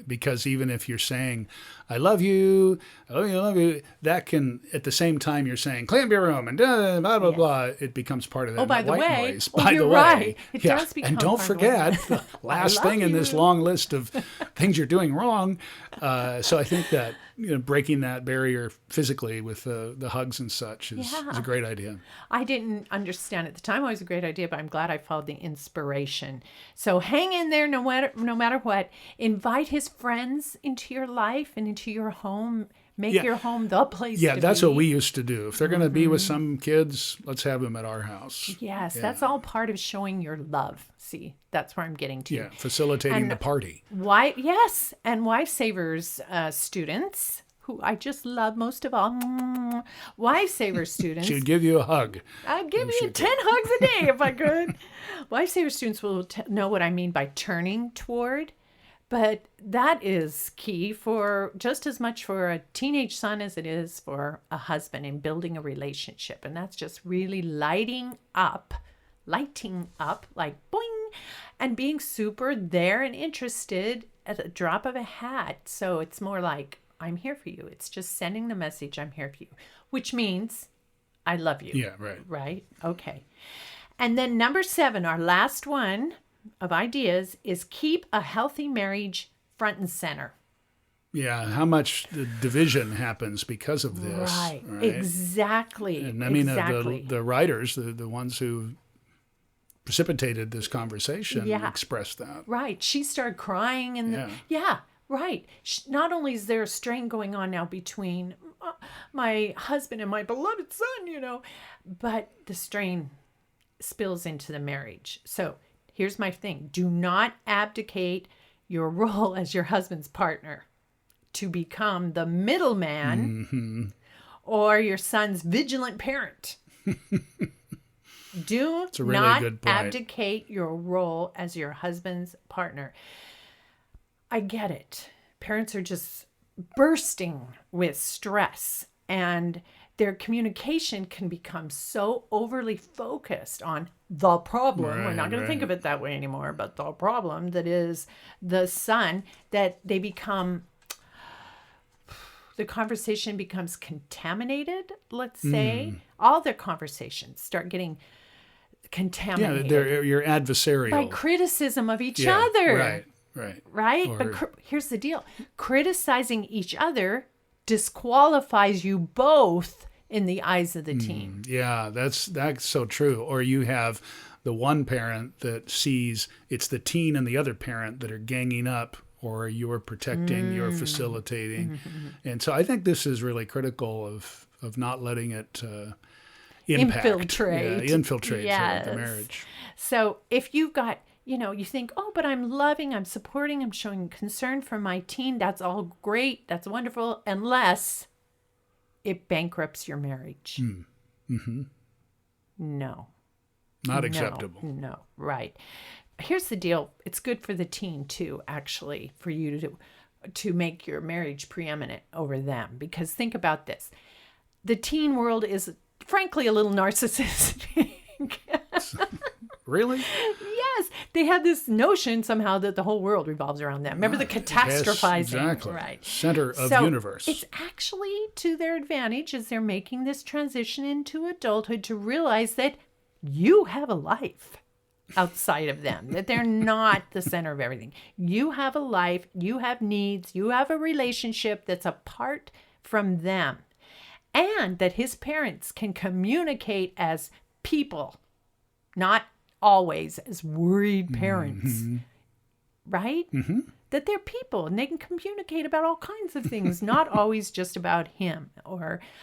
because even if you're saying, I love you, I love you, I love you, that can, at the same time you're saying, clean up your room and blah, blah, blah, blah, it becomes part of that by the white way, noise. oh, By you're the way. right. It does become and don't part of the white forget, noise. the last thing in this long list of things you're doing wrong. So I think that breaking that barrier physically with the hugs and such is a great idea. I didn't understand at the time it was a great idea, but I'm glad I followed the inspiration. So hang in there no matter what. Invite his friends into your life and into your home. Make your home the place to be. Yeah, that's what we used to do. If they're going to be with some kids, let's have them at our house. Yes, that's all part of showing your love. See, that's where I'm getting to. Yeah, facilitating the party. Yes, and WifeSavers students, who I just love most of all, WifeSavers students. She'd give you a hug. I'd give you 10 hugs a day if I could. WifeSavers students will know what I mean by turning toward. But that is key for just as much for a teenage son as it is for a husband in building a relationship. And that's just really lighting up like boing, and being super there and interested at a drop of a hat. So it's more like, I'm here for you. It's just sending the message, I'm here for you, which means I love you. Yeah, right. Right? Okay. And then number 7, our last one of ideas is keep a healthy marriage front and center. Yeah, how much the division happens because of this. Right? Exactly. And I mean, the writers, the ones who precipitated this conversation expressed that. Right. She started crying and right. Not only is there a strain going on now between my husband and my beloved son, but the strain spills into the marriage. So here's my thing. Do not abdicate your role as your husband's partner to become the middleman or your son's vigilant parent. Do not abdicate your role as your husband's partner. I get it. Parents are just bursting with stress, and their communication can become so overly focused on the problem. We're not going to think of it that way anymore, but the problem that is the son, that they become, the conversation becomes contaminated, let's say. All their conversations start getting contaminated. Yeah, they're your adversarial. By criticism of each other. Right? But here's the deal. Criticizing each other disqualifies you both in the eyes of the teen. Yeah, that's so true. Or you have the one parent that sees it's the teen and the other parent that are ganging up, or you're protecting, you're facilitating. And so I think this is really critical of not letting it impact. Infiltrate the marriage. So if you've got, you think, oh, but I'm loving, I'm supporting, I'm showing concern for my teen. That's all great. That's wonderful. Unless it bankrupts your marriage. No. Not acceptable. No, right. Here's the deal. It's good for the teen too, actually, for you to make your marriage preeminent over them. Because think about this. The teen world is frankly a little narcissistic. Really? Yes. They have this notion somehow that the whole world revolves around them. Remember the catastrophizing? Yes, exactly. Right. Center of the universe. It's actually to their advantage as they're making this transition into adulthood to realize that you have a life outside of them, that they're not the center of everything. You have a life, you have needs, you have a relationship that's apart from them. And that his parents can communicate as people, not always as worried parents, right? That they're people and they can communicate about all kinds of things, not always just about him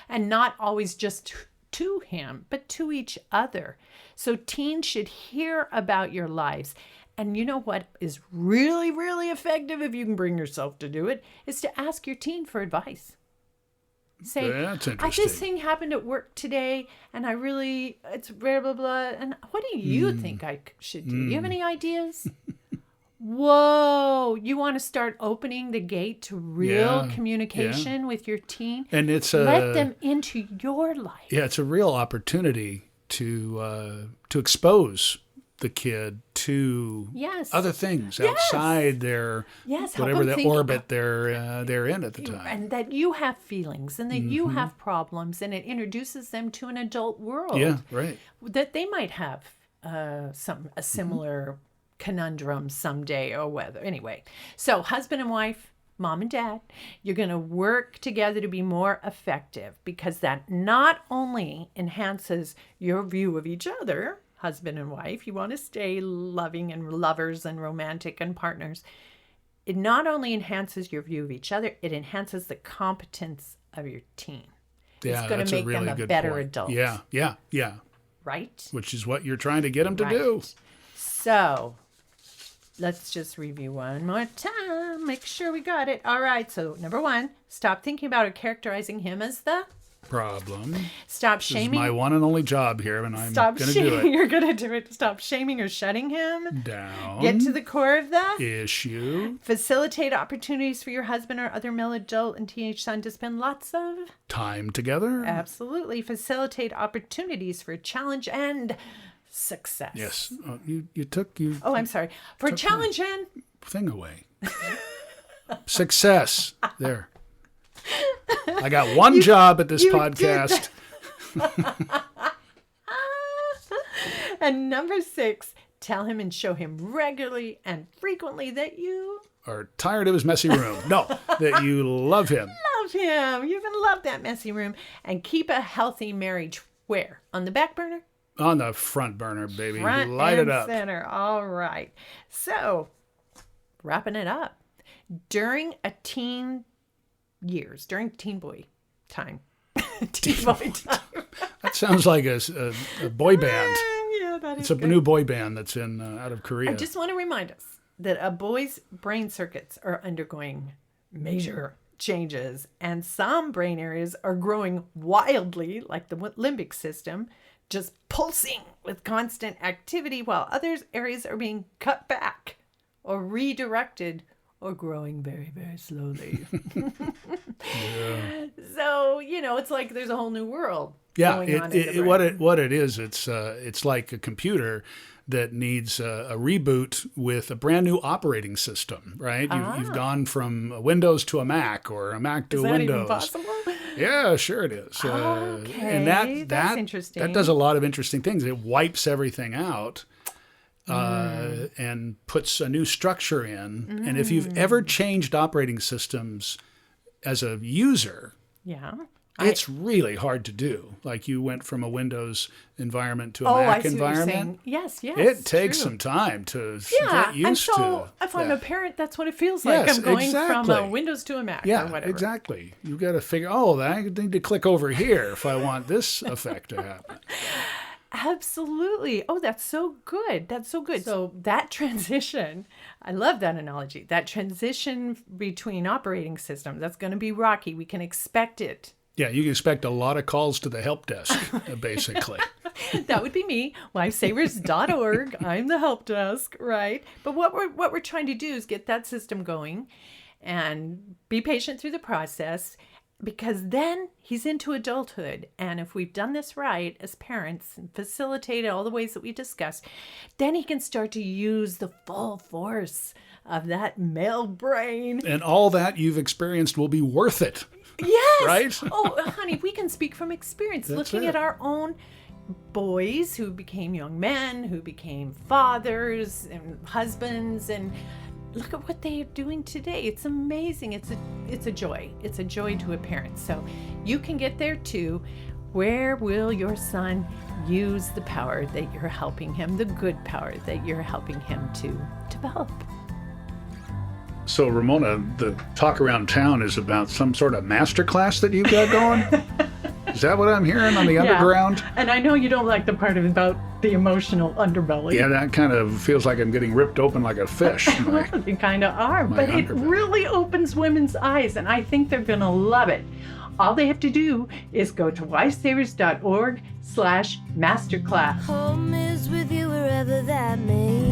and not always just to him, but to each other. So teens should hear about your lives. And you know what is really, really effective, if you can bring yourself to do it, is to ask your teen for advice. Say, this thing happened at work today, and it's blah, blah, blah. And what do you think I should do? Do you have any ideas? Whoa, you want to start opening the gate to real communication with your teen? And let them into your life. Yeah, it's a real opportunity to expose the kid to Yes. other things Yes. outside their Yes, help whatever them the think orbit they're in at the time. and that you have feelings and that you have problems, and it introduces them to an adult world. Yeah, right. That they might have a similar conundrum someday or whether. Anyway, so husband and wife, mom and dad, you're going to work together to be more effective, because that not only enhances your view of each other, husband and wife, you want to stay loving and lovers and romantic and partners. It not only enhances your view of each other, it enhances the competence of your teen. Yeah, it's going that's to make a really them a good better point. adult. Yeah. Right? Which is what you're trying to get them to do. So let's just review one more time. Make sure we got it. All right. So number 1, stop thinking about or characterizing him as the Problem. Stop This shaming. is my one and only job here, and I'm Stop going to shaming. do it. You're going to do it. Stop shaming or shutting him. Down. Get to the core of the issue. Facilitate opportunities for your husband or other male adult and teenage son to spend lots of Time together. Absolutely. Facilitate opportunities for challenge and success. Yes. You took you. Oh, I'm sorry. For took challenge and thing away. Success. There. I got one job at this podcast. And number 6, tell him and show him regularly and frequently that you Are tired of his messy room. No, that you love him. love him. You're going to love that messy room. And keep a healthy marriage where? On the back burner? On the front burner, baby. Front Light and it up. center. All right. So, wrapping it up. During teen boy time. Teen boy time. That sounds like a boy band. Yeah, that is It's a good. new boy band that's in out of Korea. I just want to remind us that a boy's brain circuits are undergoing major changes, and some brain areas are growing wildly, like the limbic system, just pulsing with constant activity, while other areas are being cut back or redirected or growing very, very slowly. Yeah. So, it's like there's a whole new world Yeah, going on in the brain. what it is, it's like a computer that needs a reboot with a brand new operating system, right? You've gone from a Windows to a Mac, or a Mac to Is a that Windows. even possible? Yeah, sure it is. Okay, And that's that interesting. does a lot of interesting things. It wipes everything out. And puts a new structure in. And if you've ever changed operating systems as a user, Yeah. it's really hard to do. Like you went from a Windows environment to a I Mac see what you're environment. saying. Yes, It takes true. some time to Yeah, get used and so to. if I'm that. a parent, that's what it feels like. Yes, I'm going from a exactly. Windows to a Mac or Yeah, whatever. exactly. You got to figure, I need to click over here if I want this effect to happen. Absolutely. Oh, that's so good. That's so good. So that transition, I love that analogy. That transition between operating systems, that's going to be rocky. We can expect it. Yeah, you can expect a lot of calls to the help desk, basically. That would be me, wifesavers.org. I'm the help desk, right? But what we're trying to do is get that system going and be patient through the process, because then he's into adulthood. And if we've done this right as parents and facilitated all the ways that we discussed, then he can start to use the full force of that male brain. And all that you've experienced will be worth it. Yes. Right? Oh, honey, we can speak from experience. That's Looking it. at our own boys who became young men, who became fathers and husbands, and look at what they are doing today. It's amazing. It's a joy. It's a joy to a parent. So you can get there too. Where will your son use the power that you're helping him, the good power that you're helping him to develop? So, Ramona, the talk around town is about some sort of master class that you've got going? Is that what I'm hearing on the underground? And I know you don't like the part about the emotional underbelly. Yeah, that kind of feels like I'm getting ripped open like a fish. Well, you kind of are, but it really opens women's eyes, and I think they're going to love it. All they have to do is go to wifesavers.org/masterclass. Home is with you wherever that may